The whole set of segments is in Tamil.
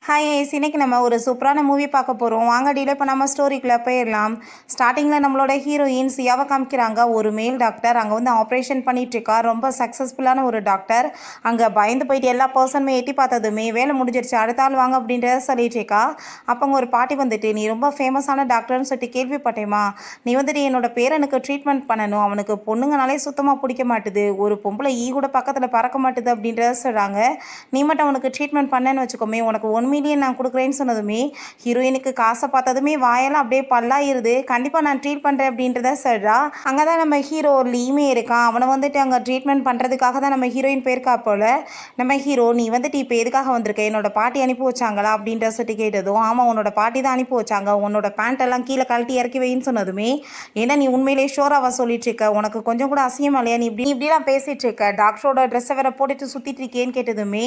ஹாய் ஐஸ், இன்னைக்கு நம்ம ஒரு சூப்பரான மூவி பார்க்க போகிறோம். வாங்க டிலே பண்ணாமல் ஸ்டோரிக்குள்ளே போயிடலாம். ஸ்டார்டிங்கில் நம்மளோட ஹீரோயின் சியாவை காமிக்கிறாங்க. ஒரு மேல் டாக்டர் அங்கே வந்து ஆப்ரேஷன் பண்ணிகிட்ருக்கா. ரொம்ப சக்ஸஸ்ஃபுல்லான ஒரு டாக்டர். அங்கே பயந்து போயிட்டு எல்லா பர்சனுமே எட்டி பார்த்ததுமே வேலை முடிஞ்சிருச்சு, அடுத்த ஆள் வாங்க அப்படின்றத சொல்லிட்டு இருக்கா. அப்போ அங்கே ஒரு பாட்டி வந்துட்டு, நீ ரொம்ப ஃபேமஸான டாக்டர்னு சொல்லிட்டு கேள்விப்பட்டேம்மா. நீ வந்துட்டு என்னோட பேரனுக்கு ட்ரீட்மெண்ட் பண்ணணும். அவனுக்கு பொண்ணுங்கனாலே சுத்தமாக பிடிக்க மாட்டுது. ஒரு பொம்பளை கூட பக்கத்தில் பறக்க மாட்டுது அப்படின்றத சொல்கிறாங்க. நீ மட்டும் அவனுக்கு ட்ரீட்மெண்ட் பண்ணேன்னு வச்சுக்கோமே, உனக்கு 1 மில்லியன் நான் கொடுக்குறேன்னு சொன்னதுமே ஹீரோயினுக்கு காசை பார்த்ததுமே வாயெல்லாம் அப்படியே பல்லாயிருது. கண்டிப்பாக நான் ட்ரீட் பண்ணுறேன் அப்படின்றத சொல்கிறா. அங்கே தான் நம்ம ஹீரோ லீமே இருக்கான். அவனை வந்துட்டு அங்கே ட்ரீட்மெண்ட் பண்ணுறதுக்காக தான் நம்ம ஹீரோயின் போயிருக்கா போல். நம்ம ஹீரோ, நீ வந்துட்டு இப்போ எதுக்காக வந்திருக்க, என்னோட பாட்டி அனுப்பி வச்சாங்களா அப்படின்ற சொல்லிட்டு கேட்டதும், ஆமாம் உன்னோட பாட்டி தான் அனுப்பி வச்சாங்க, உன்னோட பேண்ட் எல்லாம் கீழே கழட்டி இறக்கி வைன்னு சொன்னதுமே, ஏன்னா நீ உண்மையிலேயே ஷோராக சொல்லிட்டு இருக்க, உனக்கு கொஞ்சம் கூட அசியமா இல்லையா, நீ இப்படிலாம் பேசிகிட்டு இருக்க, டாக்டரோட ட்ரெஸ்ஸை வேற போட்டுட்டு சுற்றிட்டு இருக்கேன்னு கேட்டதுமே,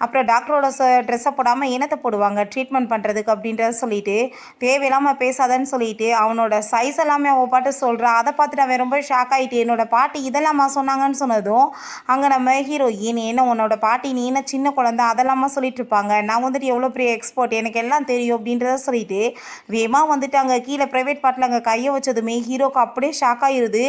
அப்புறம் டாக்டரோட ட்ரெஸ்ஸை போடாமல் என்னத்தை போடுவாங்க ட்ரீட்மெண்ட் பண்ணுறதுக்கு அப்படின்றத சொல்லிட்டு, தேவையில்லாமல் பேசாதன்னு சொல்லிட்டு அவனோட சைஸ் எல்லாமே அவள் பாட்டு சொல்கிறா. அதை பார்த்துட்டு அவன் ரொம்ப ஷாக் ஆகிட்டு, என்னோட பாட்டி இதெல்லாமா சொன்னாங்கன்னு சொன்னதும் அங்கே நம்ம ஹீரோயின், என்ன உன்னோட பாட்டி நீ என்ன சின்ன குழந்தை அதெல்லாமா சொல்லிட்டு இருப்பாங்க, நான் வந்துட்டு எவ்வளோ பெரிய எக்ஸ்பர்ட், எனக்கு எல்லாம் தெரியும் அப்படின்றத சொல்லிட்டு வேமா வந்துட்டு அங்கே கீழே ப்ரைவேட் பார்ட்டில் அங்கே கையை வச்சதுமே ஹீரோக்கு அப்படியே ஷாக் ஆகிருது.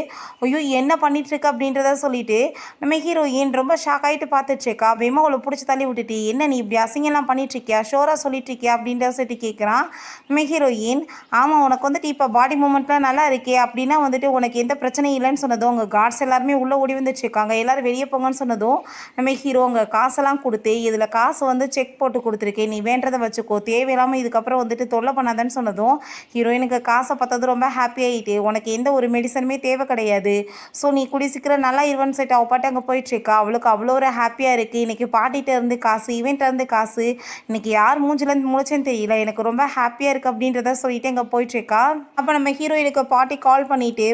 ஐயோ என்ன பண்ணிட்டு இருக்க அப்படின்றத சொல்லிட்டு நம்ம ஹீரோயின் ரொம்ப ஷாக் ஆகிட்டு பார்த்துட்ருக்கா. வேமா அவளை பிடிச்சி தள்ளி விட்டுட்டு, என்ன நீ இப்படி அசிங்கெல்லாம் பண்ணிட்டு இருக்கியா, ஷோராக சொல்லிட்டு இருக்கியா அப்படின்ற சொல்லிட்டு கேட்குறான். நம்ம ஹீரோயின், ஆமாம் உனக்கு வந்துட்டு இப்போ பாடி மூமெண்ட்லாம் நல்லா இருக்கே, அப்படின்னா வந்துட்டு உனக்கு எந்த பிரச்சனையும் இல்லைன்னு சொன்னதும் உங்கள் கார்ட்ஸ் எல்லாருமே உள்ளே ஓடி வந்துட்டுருக்காங்க, எல்லோரும் வெளியே போங்கன்னு சொன்னதும் நம்ம ஹீரோ உங்கள் காசெல்லாம் கொடுத்து இதில் காசு வந்து செக் போட்டு கொடுத்துருக்கேன், நீ வேண்டதை வச்சுக்கோ, தேவையில்லாமல் இதுக்கப்புறம் வந்துட்டு தொல்லை பண்ணாதன்னு சொன்னதும் ஹீரோயினுக்கு காசை பார்த்தது ரொம்ப ஹாப்பி ஆகிட்டு, உனக்கு எந்த ஒரு மெடிசனுமே தேவை கிடையாது, ஸோ நீ குடி சீக்கிரம் நல்லா இருவன் செட் அவள் பாட்டு அங்கே போயிட்டுருக்கா. அவளுக்கு அவ்வளோ ஒரு ஹாப்பியாக இருக்குது. இன்றைக்கி பாட்டிகிட்ட இருந்து காசு, இவன்ட்டு காசு, இன்றைக்கி யார் மூஞ்சிலேருந்து முளைச்சேன்னு தெரியல, எனக்கு ரொம்ப ஹாப்பியாக இருக்குது அப்படின்றத சொல்லிட்டு இங்கே போயிட்டுருக்கா. அப்போ நம்ம ஹீரோயினுக்கு பாட்டி கால் பண்ணிவிட்டு,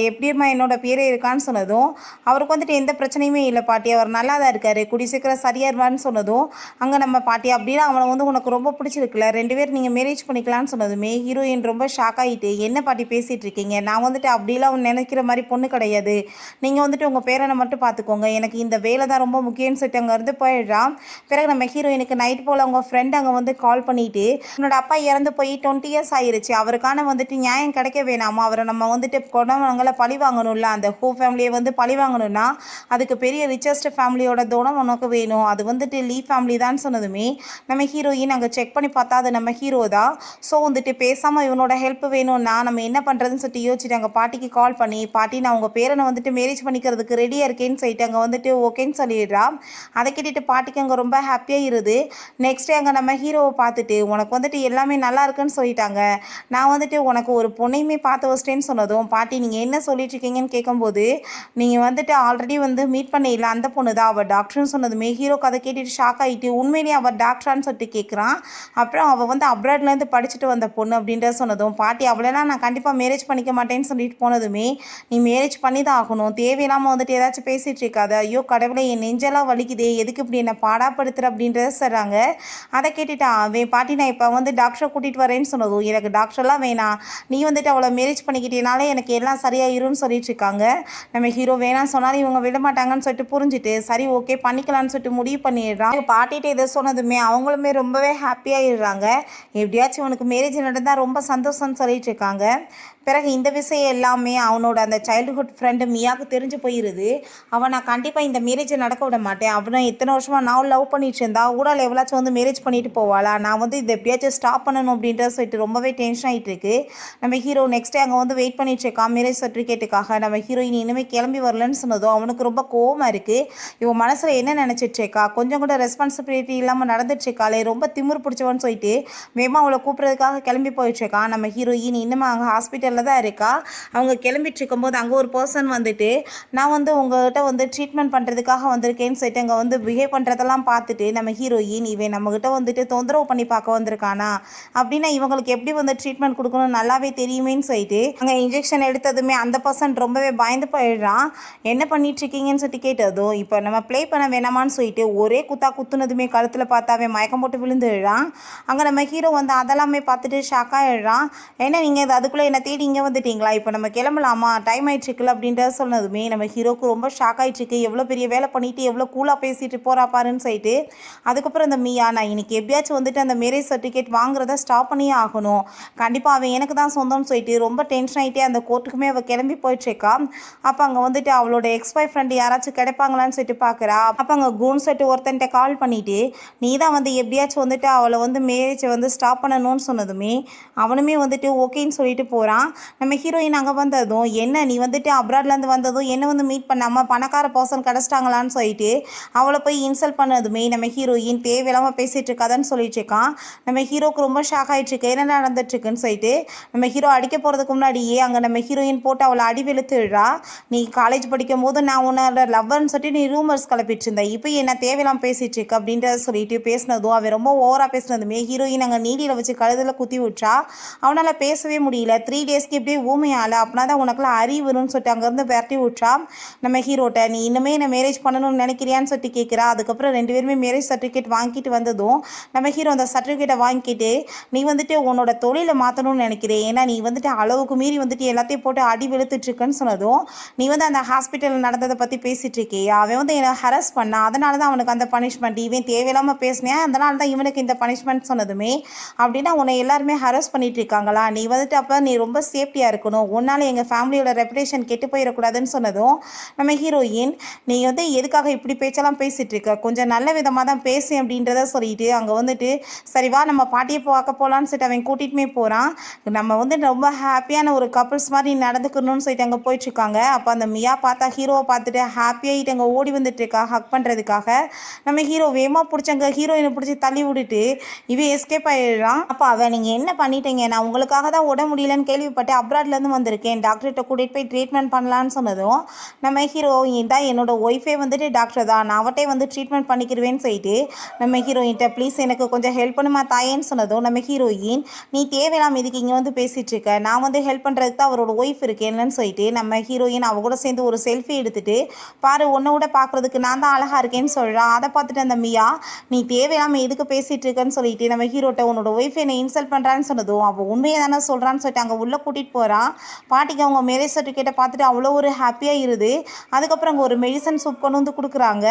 எப்படிமா என்னோட பேரே இருக்கான்னு சொன்னதும், அவருக்கு வந்துட்டு எந்த பிரச்சனையுமே இல்லை பாட்டி, அவர் நல்லா தான் இருக்கார், குடி சீக்கிரம் சரியாக இருவான்னு சொன்னதும் அங்கே நம்ம பாட்டி, அப்படின்னா அவனை வந்து உனக்கு ரொம்ப பிடிச்சிருக்குல்ல, 2 பேர் நீங்கள் மேரேஜ் பண்ணிக்கலான்னு சொன்னதுமே ஹீரோயின் ரொம்ப ஷாக் ஆகிட்டு, என்ன பாட்டி பேசிகிட்டு இருக்கீங்க, நான் வந்துட்டு அப்படிலாம் நினைக்கிற மாதிரி பொண்ணு கிடையாது, நீங்கள் வந்துட்டு உங்கள் பேரனை மட்டும் பார்த்துக்கோங்க, எனக்கு இந்த வேலை தான் ரொம்ப முக்கியம்னு சொல்லிட்டு அங்கேருந்து போயிடுறான். பிறகு நம்ம ஹீரோயினுக்கு நைட் போல் அவங்க ஃப்ரெண்ட் அங்கே வந்து கால் பண்ணிவிட்டு, என்னோட அப்பா இறந்து போய் 20 இயர்ஸ் ஆயிருச்சு, அவருக்கான வந்துட்டு நியாயம் கிடைக்க வேணாமா, அவரை நம்ம வந்துட்டு குணவங்களை பழி வாங்கணும்ல, அந்த ஹூ ஃபேமிலியை வந்து பழி வாங்கணும்னா அதுக்கு பெரிய ரிச்சஸ்ட் ஃபேமிலியோட தோணம் உனக்கு வேணும், அது வந்துட்டு லீ ஃபேமிலி தான் சொன்னதுமே நம்ம ஹீரோயின் அங்கே செக் பண்ணி பார்த்தா அது நம்ம ஹீரோ தான். ஸோ வந்துட்டு பேசாமல் இவனோட ஹெல்ப் வேணும்னா நம்ம என்ன பண்ணுறதுன்னு சொல்லிட்டு யோசிச்சுட்டு அங்கே பாட்டிக்கு கால் பண்ணி, பாட்டி நான் உங்கள் பேரனை வந்துட்டு மேரேஜ் பண்ணிக்கிறதுக்கு ரெடியாக இருக்கேன்னு சொல்லிட்டு அங்கே வந்துட்டு ஓகேன்னு சொல்லிடுறா. அதை கேட்டுட்டு பாட்டிக்கு அங்கே ரொம்ப ஹாப்பியாக இருது. நெக்ஸ்ட் டே அங்கே நம்ம ஹீரோவை பார்த்துட்டு, உனக்கு வந்துட்டு எல்லாமே நல்லா இருக்குன்னு சொல்லிட்டாங்க, நான் வந்துட்டு உனக்கு ஒரு பொண்ணையுமே பார்த்து வச்சிட்டேன்னு சொன்னதும் பாட்டி நீங்கள் என்ன சொல்லிட்டு இருக்கீங்கன்னு கேட்கும்போது, நீங்கள் வந்துட்டு ஆல்ரெடி வந்து மீட் பண்ண இல்லை அந்த பொண்ணு தான் அவள் டாக்டர்னு சொன்னதுமே ஹீரோக்கு அதை கேட்டுட்டு ஷாக் ஆகிட்டு, உண்மையிலேயே அவள் டாக்டரான்னு சொல்லிட்டு கேட்குறான். அப்புறம் அவள் வந்து அப்ராட்லேருந்து படிச்சுட்டு வந்த பொண்ணு அப்படின்றத சொன்னதும் பாட்டி, அவளெல்லாம் நான் கண்டிப்பாக மேரேஜ் பண்ணிக்க மாட்டேன்னு சொல்லிட்டு போனதுமே, நீ மேரேஜ் பண்ணி தான் ஆகணும், தேவையில்லாமல் வந்துட்டு ஏதாச்சும் பேசிகிட்டு இருக்காத, ஐயோ கடவுளை என் நெஞ்செல்லாம் வலிக்குதே, எதுக்கு இப்படி என்னை பாடாப்படுத்துற அப்படின்றத சொல்கிறாங்க. அதை கேட்டுட்டு அவன் பாட்டி, நான் இப்போ வந்து டாக்டரை கூட்டிகிட்டு வரேன்னு சொன்னதும், எனக்கு டாக்டர்லாம் வேணாம், நீ வந்துட்டு அவளை மேரேஜ் பண்ணிக்கிட்டேனாலே எனக்கு எல்லாம் சரியாயிரும்னு சொல்லிட்டு இருக்காங்க. நம்ம ஹீரோ வேணாம்னு சொன்னாலும் இவங்க விட மாட்டாங்கன்னு சொல்லிட்டு புரிஞ்சுட்டு, சரி ஓகே பண்ணிக்கலான்னு சொல்லிட்டு முடிவு பண்ணிடுறான். பாட்டிகிட்ட இதை சொன்னதுமே அவங்களுமே ரொம்பவே ஹாப்பியாகிடுறாங்க. எப்படியாச்சும் உனக்கு மேரேஜ் நடந்தால் ரொம்ப சந்தோஷம்னு சொல்லிட்டு இருக்காங்க. பிறகு இந்த விஷயம் எல்லாமே அவனோட அந்த சைல்டுஹுட் ஃப்ரெண்டு மியாவுக்கு தெரிஞ்சு போயிடுது. அவன் நான் கண்டிப்பாக இந்த மேரேஜை நடக்க விட மாட்டேன், அவனை இத்தனை வருஷமாக நான் லவ் பண்ணிட்டு இருந்தா ஊடால் எவ்வளாச்சும் வந்து மேரேஜ் பண்ணிட்டு போவாளா, நான் வந்து இதை எப்படியாச்சும் ஸ்டாப் பண்ணணும் அப்படின்றத சொல்லிட்டு ரொம்பவே டென்ஷன் ஆகிட்டு இருக்கு. நம்ம ஹீரோ நெக்ஸ்ட் டே அங்கே வந்து வெயிட் பண்ணிட்டு இருக்கான் மேரேஜ் சர்டிஃபிகேட்டுக்காக. நம்ம ஹீரோயின் இனிமேல் கிளம்பி வரலன்னு சொன்னதும் அவனுக்கு ரொம்ப கோவமாக இருக்குது. இவன் மனசில் என்ன நினச்சிட்ருக்கா, கொஞ்சம் கூட ரெஸ்பான்சிபிலிட்டி இல்லாமல் நடந்துட்டுருக்காளே, ரொம்ப திமிர் பிடிச்சவன்னு சொல்லிட்டு வேமா அவளை கூப்பிட்றதுக்காக கிளம்பி போயிட்டுருக்கான். நம்ம ஹீரோயின் இன்னும் அங்கே ஹாஸ்பிட்டலில் தான் இருக்கா. அவங்க கிளம்பிட்டு இருக்கும்போது அங்கே ஒரு பர்சன் வந்துட்டு, நான் வந்து உங்கள்கிட்ட வந்து ட்ரீட்மெண்ட் பண்ணுறதுக்காக வந்திருக்கேன்னு சொல்லிட்டு அங்கே வந்து பிஹேவ் பண்ணுறதெல்லாம் பார்த்துட்டு நம்ம ஹீரோயின், இவன் நம்மக்கிட்ட வந்துட்டு தொந்தரவு பண்ணி பார்க்க வந்திருக்கானா, அப்படின்னா இவங்களுக்கு எப்படி வந்து ட்ரீட்மெண்ட் கொடுக்கணும் நல்லாவே தெரியுமேன்னு சொல்லிட்டு அங்கே இன்ஜெக்ஷன் எடுத்ததுமே அந்த பர்சன் ரொம்பவே பயந்து போயிடுறான். என்ன பண்ணிட்டு இருக்கீங்கன்னு சொல்லிட்டு கேட்டதும், இப்போ நம்ம ப்ளே பண்ண வேணாமான்னு சொல்லிட்டு ஒரே குத்துனதுமே கழுத்தில் பார்த்தாவே மயக்கம் போட்டு விழுந்துடுறான். அங்கே நம்ம ஹீரோ வந்து அதெல்லாமே பார்த்துட்டு ஷாக்காகிடுறான். ஏன்னா நீங்கள் அதுக்குள்ளே என்ன தேடி இங்கே வந்துட்டீங்களா, இப்போ நம்ம கிளம்பலாமா, டைம் ஆயிடுச்சுக்கல அப்படின்றத சொன்னதுமே நம்ம ஹீரோக்கு ரொம்ப ஷாக் ஆகிட்டுருக்கு. எவ்வளோ பெரிய வேலை பண்ணிவிட்டு எவ்வளோ கூலாக பேசிட்டு போகிறா பாருன்னு சொல்லிட்டு. அதுக்கப்புறம் இந்த மியா, நான் இன்னைக்கு இன்னைக்கு எப்படியாச்சும் வந்துட்டு அந்த மேரேஜ் சர்டிஃபிகேட் வாங்குறத ஸ்டாப் பண்ணியே ஆகணும். கண்டிப்பாக அவன் எனக்கு தான் சொந்தம்னு சொல்லிட்டு ரொம்ப டென்ஷன் ஆகிட்டே அந்த கோர்ட்டுக்குமே அவள் கிளம்பி போயிட்டுருக்கா. அப்போ அங்கே வந்துட்டு அவளோட எக்ஸ் பாய் ஃப்ரெண்டு யாராச்சும் கிடைப்பாங்களான்னு சொல்லிட்டு பார்க்குறா. அப்போ அங்கே கூன் செட்டு ஒருத்தன்ட்ட கால் பண்ணிவிட்டு நீ தான் வந்து எப்படியாச்சும் வந்துட்டு அவளை வந்து மேரேஜை வந்து ஸ்டாப் பண்ணணும்னு சொன்னதுமே அவனுமே வந்துட்டு ஓகேன்னு சொல்லிட்டு போகிறான். நம்ம ஹீரோயின் அங்கே வந்ததும் என்ன நீ வந்துட்டு அப்ராட்லேருந்து வந்ததும் என்ன வந்து மீட் பண்ணாமல் பணக்கார பர்சன் கிடச்சிட்டாங்களான்னு சொல்லிட்டு அவளை போய் இன்சல்ட் பண்ணதுமே நம்ம ஹீரோயின் தேவையில்லாமல் பேசிகிட்டு இருக்காதான்னு சொல்லிட்டு இருக்கான். நம்ம ஹீரோக்கு ரொம்ப ஷாக் ஆகிட்டுருக்கு, என்ன நடந்துட்டுருக்குன்னு சொல்லிட்டு. நம்ம ஹீரோ அடிக்க போகிறதுக்கு முன்னாடியே அங்கே நம்ம ஹீரோயின் போட்டு அவளை அடி வெளுத்துடுறா. நீ காலேஜ் படிக்கும் போது நான் உன்னோட லவ்வர்னு சொல்லிட்டு நீ ரூமர்ஸ் கிளப்பிட்டு இருந்த, இப்போ என்ன தேவையில்லாமல் பேசிகிட்டு இருக்கு அப்படின்றத சொல்லிட்டு பேசினதும் அவன் ரொம்ப ஓவராக பேசினதுமே ஹீரோயின் அங்கே நீடியில் வச்சு கழுதில் குத்தி விட்றா. அவனால் பேசவே முடியல. 3 டேஸ்க்கு இப்படியே ஊமையால அப்படின்னா தான் உனக்குலாம் அறிவுன்னு சொல்லிட்டு அங்கேருந்து விரட்டி விட்றா. நம்ம ஹீரோட்ட நீ இன்னுமே என்ன மேரேஜ் பண்ணணும்னு நினைக்கிறியான்னு சொல்லிட்டு கேட்குறா. அதுக்கப்புறம் 2 பேருமே மேரேஜ் சர்டிஃபிகேட் வாங்கிட்டு வந்ததும் நம்ம ஹீரோ அந்த சர்டிஃபிகேட்டை வாங்கிட்டு நீ வந்துட்டு உன்னோட தொழிலை மாற்றணும்னு நினைக்கிறேன், ஏன்னா நீ வந்துட்டு அளவுக்கு மீறி வந்துட்டு எல்லாத்தையும் போட்டு அடி வெளுத்துட்ருக்குன்னு சொன்னதும் நீ வந்து அந்த ஹாஸ்பிட்டலில் நடந்ததை பற்றி பேசிகிட்டு இருக்கியா, அவன் வந்து என்னை ஹரஸ் பண்ணான், அதனால தான் அவனுக்கு அந்த பனிஷ்மெண்ட், இவன் தேவையில்லாமல் பேசினேன் அதனால தான் இவனுக்கு இந்த பனிஷ்மெண்ட் சொன்னதுமே அப்படின்னா உன்னை எல்லாருமே ஹரஸ் பண்ணிட்டு இருக்காங்களா, நீ வந்துட்டு அப்போ நீ ரொம்ப சேஃப்டியாக இருக்கணும், உன்னால் எங்கள் ஃபேமிலியோட ரெப்புடேஷன் கெட்டு போயிடக்கூடாதுன்னு சொன்னதும் நம்ம ஹீரோயின் நீ வந்து எதுக்காக இப்படி பேச்செல்லாம் பேசிகிட்டு இருக்க, கொஞ்சம் நல்ல விதமாக தான் பேசு அப்படின்றத சொல்லிட்டு அங்கே வந்துட்டு சரி வா நம்ம பாட்டியை பார்க்க போகலான்னு சொல்லிட்டு அவன் கூட்டிகிட்டுமே போகிறான். நம்ம வந்து ரொம்ப ஹாப்பியான ஒரு கப்புள்ஸ் மாதிரி நடந்துக்கணும்னு சொல்லிட்டு அங்கே போயிட்டுருக்காங்க. அப்போ அந்த மியா பார்த்தா ஹீரோவை பார்த்துட்டு ஹாப்பியாகிட்டு அங்கே ஓடி வந்துட்டு இருக்கா ஹக் பண்ணுறதுக்காக. நம்ம ஹீரோ வேகமாக பிடிச்சங்க ஹீரோயினை பிடிச்சி தள்ளி விட்டுட்டு இவன் எஸ்கேப் ஆகிடுறான். அப்போ அவன் நீங்கள் என்ன பண்ணிட்டீங்க, நான் உங்களுக்காக தான் உட முடியலன்னு கேள்விப்பட்டு அப்ராட்லேருந்து வந்திருக்கேன், டாக்டர்கிட்ட கூட்டிகிட்டு போய் ட்ரீட்மெண்ட் பண்ணலான்னு சொன்னதும் நம்ம ஹீரோ தான் என்னோட ஒய்ஃபே வந்துட்டு டாக்டர் தான், நான் அவட்டே வந்து ட்ரீட்மெண்ட் பண்ணிக்கிடுவேன்னு சொல்லிட்டு நம்ம ஹீரோயின்ட்ட ப்ளீஸ் எனக்கு கொஞ்சம் ஹெல்ப் பண்ணுமா தாயேன்னு சொன்னதும் நம்ம ஹீரோயின் நீ தேவையில்லாம இதுக்கு இங்கே வந்து பேசிகிட்டு இருக்க, நான் வந்து ஹெல்ப் பண்ணுறதுக்கு தான் அவரோட ஒய்ஃப் இருக்கேன்னு சொல்லிட்டு நம்ம ஹீரோயின் அவ கூட சேர்ந்து ஒரு செல்ஃபி எடுத்துட்டு பாரு உன்னை விட பார்க்குறதுக்கு நான் தான் அழகாக இருக்கேன்னு சொல்கிறான். அதை பார்த்துட்டு அந்த மியா நீ தேவையில்லாமல் எதுக்கு பேசிகிட்டு இருக்கன்னு சொல்லிட்டு நம்ம ஹீரோட்ட உன்னோட ஒய்ஃப் என்னை இன்சல்ட் பண்ணுறான்னு சொன்னதும் அவள் உண்மையை தானே சொல்கிறான்னு சொல்லிட்டு அங்கே உள்ளே கூட்டிகிட்டு போகிறான். பாட்டிக்கு அவங்க மேரேஜ் சர்டிஃபிகேட்டை பார்த்துட்டு அவ்வளோ ஒரு ஹாப்பியாக இருது. அதுக்கப்புறம் அங்கே ஒரு மெடிசன் சூப் கொண்டு வந்து கொடுக்குறாங்க.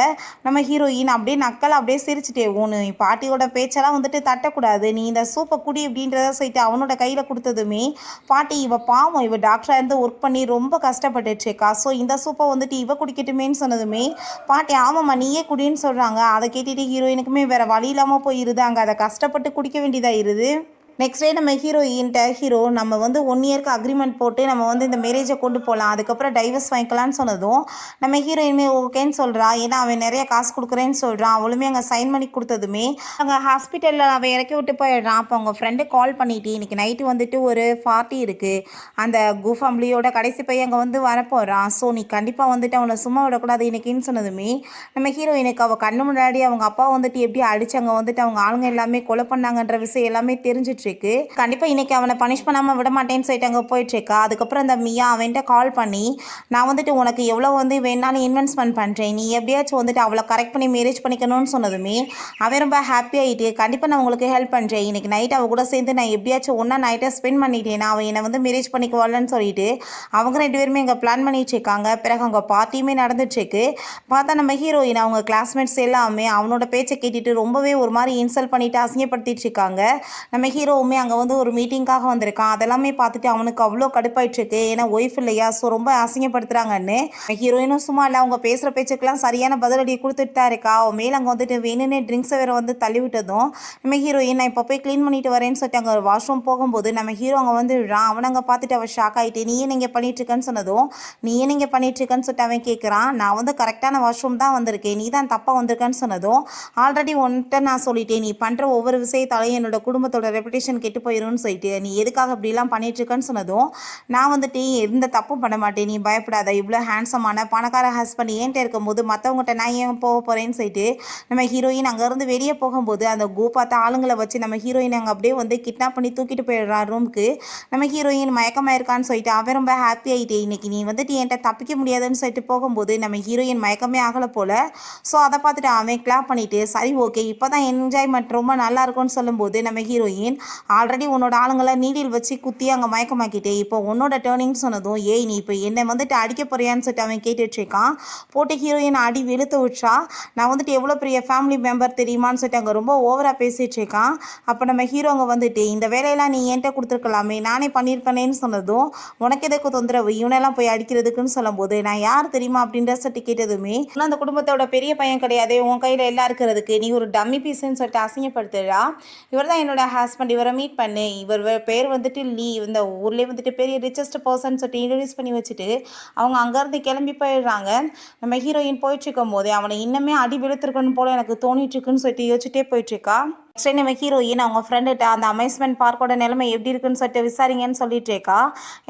நம்ம ஹீரோயின் அப்படியே நக்கல் அப்படியே சிரிச்சுட்டே ஒன்று பாட்டியோட பேச்செல்லாம் வந்துட்டு தட்டக்கூடாது, நீ இந்த சூப்பை குடி அப்படின்றத சொல்லிட்டு அவனோட கையில் கொடுத்ததுமே பாட்டி இவ பாவம் இவ டாக்டராக இருந்து ஒர்க் பண்ணி ரொம்ப கஷ்டப்பட்டுச்சுக்கா, ஸோ இந்த சூப்பை வந்துட்டு இவ குடிக்கட்டுமேன்னு சொன்னதுமே பாட்டி ஆமாம்மா நீயே குடின்னு சொல்கிறாங்க. அதை கேட்டுட்டு ஹீரோயினுக்குமே வேறு வழி இல்லாமல் போயிருது, அங்கே அதை கஷ்டப்பட்டு குடிக்க வேண்டியதாக இருது. நெக்ஸ்ட் டே நம்ம ஹீரோ நம்ம வந்து 1 இயர்க்கு அக்ரிமெண்ட் போட்டு நம்ம வந்து இந்த மேரேஜை கொண்டு போகலாம், அதுக்கப்புறம் டைவர்ஸ் வாங்கிக்கலான்னு சொன்னதும் நம்ம ஹீரோயினுமே ஓகேன்னு சொல்கிறா. ஏன்னா அவன் நிறைய காசு கொடுக்குறேன்னு சொல்கிறான். அவளுமே அங்கே சைன் பண்ணி கொடுத்ததுமே அங்கே ஹாஸ்பிட்டலில் அவன் இறக்கி விட்டு போயிடுறான். அப்போ அவங்க ஃப்ரெண்டு கால் பண்ணிட்டு இன்றைக்கி நைட்டு வந்துட்டு ஒரு பார்ட்டி இருக்குது, அந்த ஃபேமிலியோட கடைசி பையன் அங்கே வந்து வரப்போகிறான், ஸோ நீ கண்டிப்பாக வந்துட்டு அவனை சும்மா விடக்கூடாது இன்றைக்கின்னு சொன்னதுமே நம்ம ஹீரோயினுக்கு அவள் கண்ணு முன்னாடி அவங்க அப்பா வந்துட்டு எப்படி அடித்தாங்க வந்துட்டு அவங்க ஆளுங்க எல்லாமே கொலை பண்ணாங்கன்ற விஷயம் எல்லாமே தெரிஞ்சிட்டு இருக்கு. கண்டிப்பா இன்னைக்கு அவனை பனிஷ் பண்ணாம விட மாட்டேன்னு சொல்லிட்டு அங்கே போயிட்டு இருக்கா. அதுக்கப்புறம் அந்த மியா அவன்கிட்ட கால் பண்ணி நான் வந்துட்டு உனக்கு எவ்வளோ வந்து வேணாலும் இன்வெஸ்ட்மெண்ட் பண்ணுறேன், நீ எப்படியாச்சும் வந்துட்டு அவளை கரெக்ட் பண்ணி மேரேஜ் பண்ணிக்கணும்னு சொன்னதுமே அவன் ரொம்ப ஹாப்பி ஆகிட்டு கண்டிப்பாக நான் உங்களுக்கு ஹெல்ப் பண்ணுறேன், இன்னைக்கு நைட் அவள் கூட சேர்ந்து நான் எப்படியாச்சும் ஒன்றா நைட்டை ஸ்பெண்ட் பண்ணிட்டேன், அவன் என்னை வந்து மேரேஜ் பண்ணிக்குவாள்னு சொல்லிட்டு அவங்க 2 பேருமே இங்கே பிளான் பண்ணிட்டு இருக்காங்க. பிறகு அவங்க பார்ட்டியுமே நடந்துட்டுருக்கு. பார்த்தா நம்ம ஹீரோயின் அவங்க கிளாஸ்மேட்ஸ் எல்லாமே அவனோட பேச்சை கேட்டுட்டு ரொம்பவே ஒரு மாதிரி இன்சல்ட் பண்ணிட்டு அசிங்கப்படுத்திட்டு இருக்காங்க. நம்ம ஹீரோவுமே அங்கே வந்து ஒரு மீட்டிங்காக வந்திருக்கான். அதெல்லாமே பார்த்துட்டு அவனுக்கு அவ்வளோ கடுப்பாயிட்டுருக்கு, ஏன்னா ஒய்ஃப் இல்லையா, ஸோ ரொம்ப அசிங்கப்படுத்துகிறாங்கன்னு. ஹீரோயினும் சும்மா இல்லை, அவங்க பேசுகிற பேச்சுக்கெல்லாம் சரியான பதிலடி கொடுத்துட்டு தான் இருக்கா. அவன் மேலே அங்கே வந்துட்டு வேணுன்னே ட்ரிங்க்ஸை வேறு வந்து தள்ளி விட்டதும் நம்ம ஹீரோயின் நான் இப்போ போய் க்ளீன் பண்ணிட்டு வரேன்னு சொல்லிட்டு அங்கே வாஷ்ரூம் போகும்போது நம்ம ஹீரோ அங்கே வந்து அவன் அங்கே பார்த்துட்டு அவள் ஷாக் ஆகிட்டு நீயே நீங்கள் பண்ணிட்டுருக்கேன்னு சொன்னதும் நீயே நீங்கள் பண்ணிட்டுருக்கேன்னு சொல்லிட்டு அவன் கேட்குறான். நான் வந்து கரெக்டான வாஷ்ரூம் தான் வந்திருக்கேன், நீ தான் தப்பாக வந்திருக்கேன்னு சொன்னதும் ஆல்ரெடி ஒன்ட்ட நான் சொல்லிட்டேன், நீ பண்ணுற ஒவ்வொரு விஷயத்தாலையும் என்னோட குடும்பத்தோட ரெப்புடேஷன் கெட்டு போயிடும்னு சொல்லிட்டு நீ எதுக்காக இப்படிலாம் பண்ணிட்டுருக்கேன்னு சொன்னதும் நான் வந்துட்டு எந்த தப்பும் பண்ண மாட்டேன், நீ பயப்படாத, இவ்வளோ ஹேண்ட்ஸமான பணக்கார ஹஸ்பண்ட் ஏன்ட்ட இருக்கும்போது மற்றவங்ககிட்ட நான் ஏன் போக போகிறேன்னு சொல்லிட்டு நம்ம ஹீரோயின் அங்கேருந்து வெளியே போகும்போது அந்த பார்த்த ஆளுங்களை வச்சு நம்ம ஹீரோயின் அங்கே அப்படியே வந்து கிட்னாப் பண்ணி தூக்கிட்டு போயிடுறான் ரூமுக்கு. நம்ம ஹீரோயின் மயக்கமாயிருக்கான்னு சொல்லிட்டு அவன் ரொம்ப ஹாப்பி ஆகிட்டே இன்னைக்கு நீ வந்துட்டு என்கிட்ட தப்பிக்க முடியாதுன்னு சொல்லிட்டு போகும்போது நம்ம ஹீரோயின் மயக்கமே ஆகலை போல். ஸோ அதை பார்த்துட்டு அவன் கிளாப் பண்ணிவிட்டு சரி ஓகே இப்போ தான் என்ஜாய்மெண்ட் ரொம்ப நல்லா இருக்கும்னு சொல்லும்போது நம்ம ஹீரோயின் ஆல்ரெடி உன்னோட ஆளுங்களை நீடில் வச்சு குத்தி அங்கே மயக்கமாக்கிட்டே இப்போ உன்னோட டேர்னிங்னு சொன்னதும் ஏய் நீ இப்போ என்னை வந்துட்டு அடிக்க போறியான்னு சொல்லிட்டு அவன் கேட்டுட்ருக்கான். போட்டு ஹீரோயின் அடி வெளுத்து விட்றா. நான் வந்துட்டு எவ்வளோ பெரிய ஃபேமிலி மெம்பர் தெரியுமான்னு சொல்லிட்டு அங்கே ரொம்ப ஓவராக பேசிகிட்டு இருக்கான். அப்போ நம்ம ஹீரோங்க வந்துட்டு இந்த வேலையெல்லாம் நீ என்கிட்ட கொடுத்துருக்கலாமே நானே பண்ணியிருக்கேனேன்னு சொன்னதும் உனக்கு எதுக்கு தொந்தரவு இவனெல்லாம் போய் அடிக்கிறதுக்குன்னு சொல்லும்போது நான் யார் தெரியுமா அப்படின்ற சொல்லிட்டு கேட்டதுமே அந்த குடும்பத்தோட பெரிய பையன் கிடையாது உன் கையில் எல்லாம் இருக்கிறதுக்கு நீ ஒரு டம்மி பீஸ்ன்னு சொல்லிட்டு அசிங்கப்படுத்துறா. இவர் தான் என்னோட ஹஸ்பண்ட் இவரை மீட் பண்ணு இவர் பேர் வந்துட்டு லீ இந்த ஊர்லேயே வந்துட்டு பெரிய ரிச்சஸ்ட் பர்சன் சொல்லிட்டு இன்ட்ரடியூஸ் பண்ணி வச்சுட்டு அவங்க அங்கேருந்து கிளம்பி போயிடுறாங்க. நம்ம ஹீரோயின் போயிட்டுருக்கும் போதே அவனை இன்னமே அடி வெளுத்திருக்கணும் போல எனக்கு தோணிட்டுருக்குன்னு சொல்லிட்டு யோசிச்சுட்டே போயிட்டுருக்கா. சரி நம்ம ஹீரோயின் அவங்க ஃப்ரெண்டுகிட்ட அந்த அமேஸ்மெண்ட் பார்க்கோட நிலைமை எப்படி இருக்குன்னு சொல்லிட்டு விசாரிங்கன்னு சொல்லிட்டு இருக்கா.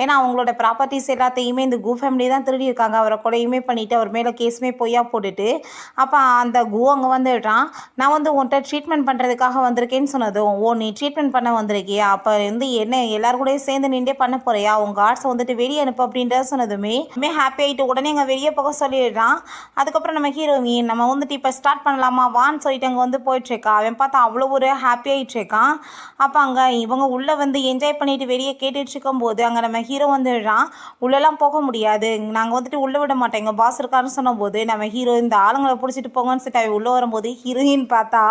ஏன்னா அவங்களோட ப்ராப்பர்ட்டிஸ் எல்லாத்தையுமே இந்த கூ ஃபேமிலி தான் திருடி இருக்காங்க. அவரை கொலையுமே பண்ணிவிட்டு அவர் மேலே கேஸுமே பொய்யா போட்டுட்டு அப்போ அந்த கூ அங்கே வந்துடுறான். நான் வந்து உன்கிட்ட ட்ரீட்மெண்ட் பண்ணுறதுக்காக வந்திருக்கேன்னு சொன்னதும் ஓ நீ ட்ரீட்மெண்ட் பண்ண வந்திருக்கியா அப்போ வந்து என்ன எல்லோரும் கூட சேர்ந்து நின்றே பண்ண போறியா உங்கள் ஆர்ட்ஸை வந்துட்டு வெளியே அனுப்பு அப்படின்ற சொன்னதுமே ஹாப்பி ஆகிட்டு உடனே அங்கே வெளியே போக சொல்லிடுறான். அதுக்கப்புறம் நம்ம ஹீரோயின் நம்ம வந்துட்டு இப்போ ஸ்டார்ட் பண்ணலாமா வான்னு சொல்லிட்டு அங்கே வந்து போயிட்டுருக்கா. அவன் பார்த்தா அவ்வளோ ஒரு ஹாப்பி ஆகிட்டு இருக்கான். அப்போ அங்கே இவங்க உள்ளே வந்து என்ஜாய் பண்ணிட்டு வெளியே கேட்டுட்டு இருக்கும்போது அங்கே நம்ம ஹீரோ வந்துடுறான். உள்ளெல்லாம் போக முடியாது நாங்கள் வந்துட்டு உள்ளே விட மாட்டோம் எங்கள் பாஸ் இருக்காருன்னு சொன்னபோது நம்ம ஹீரோ இந்த ஆளுங்களை பிடிச்சிட்டு போங்கன்னு சொல்லிட்டு அவன் உள்ளே வரும்போது ஹீரோயின் பார்த்தா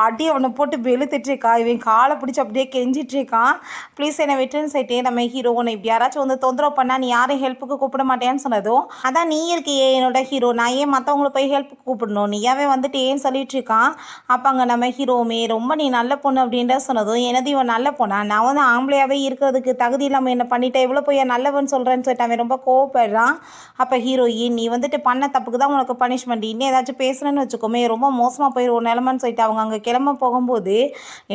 அடி அவனை போட்டு வெளுத்துட்ருக்கா. இவன் காலை பிடிச்சி அப்படியே கெஞ்சிட்ருக்கான். ப்ளீஸ் என்னை விட்டுன்னு சொல்லிட்டு நம்ம ஹீரோ உன்னை இப்படி யாராச்சும் வந்து தொந்தரவு பண்ணால் நீ யாரையும் ஹெல்ப்புக்கு கூப்பிட மாட்டேன்னு சொன்னதும் அதான் நீ இருக்கியே என்னோட ஹீரோ நான் ஏன் மற்றவங்கள போய் ஹெல்ப்புக்கு கூப்பிடணும் நீயாவே வந்துட்டு ஏன்னு சொல்லிட்டு இருக்கான். அப்போ அங்கே நம்ம ஹீரோமே ரொம்ப நீ நல்ல பொண்ணு அப்படின்ற சொன்னதும் எனது இவன் நல்ல பொண்ணா நான் வந்து ஆம்பளையாகவே இருக்கிறதுக்கு தகுதி இல்லாமல் என்ன பண்ணிட்டேன் இவ்வளோ போய் நல்லவன் சொல்கிறேன்னு சொல்லிட்டு அவன் ரொம்ப கோவப்படுறான். அப்போ ஹீரோயின் நீ வந்துட்டு பண்ண தப்புக்கு தான் உனக்கு பனிஷ்மெண்ட் இன்னும் ஏதாச்சும் பேசுகிறேன்னு வச்சுக்கோமே ரொம்ப மோசமாக போயிடும் நிலமன்னு சொல்லிட்டு அவங்க அங்கே கிளம்ப போகும்போது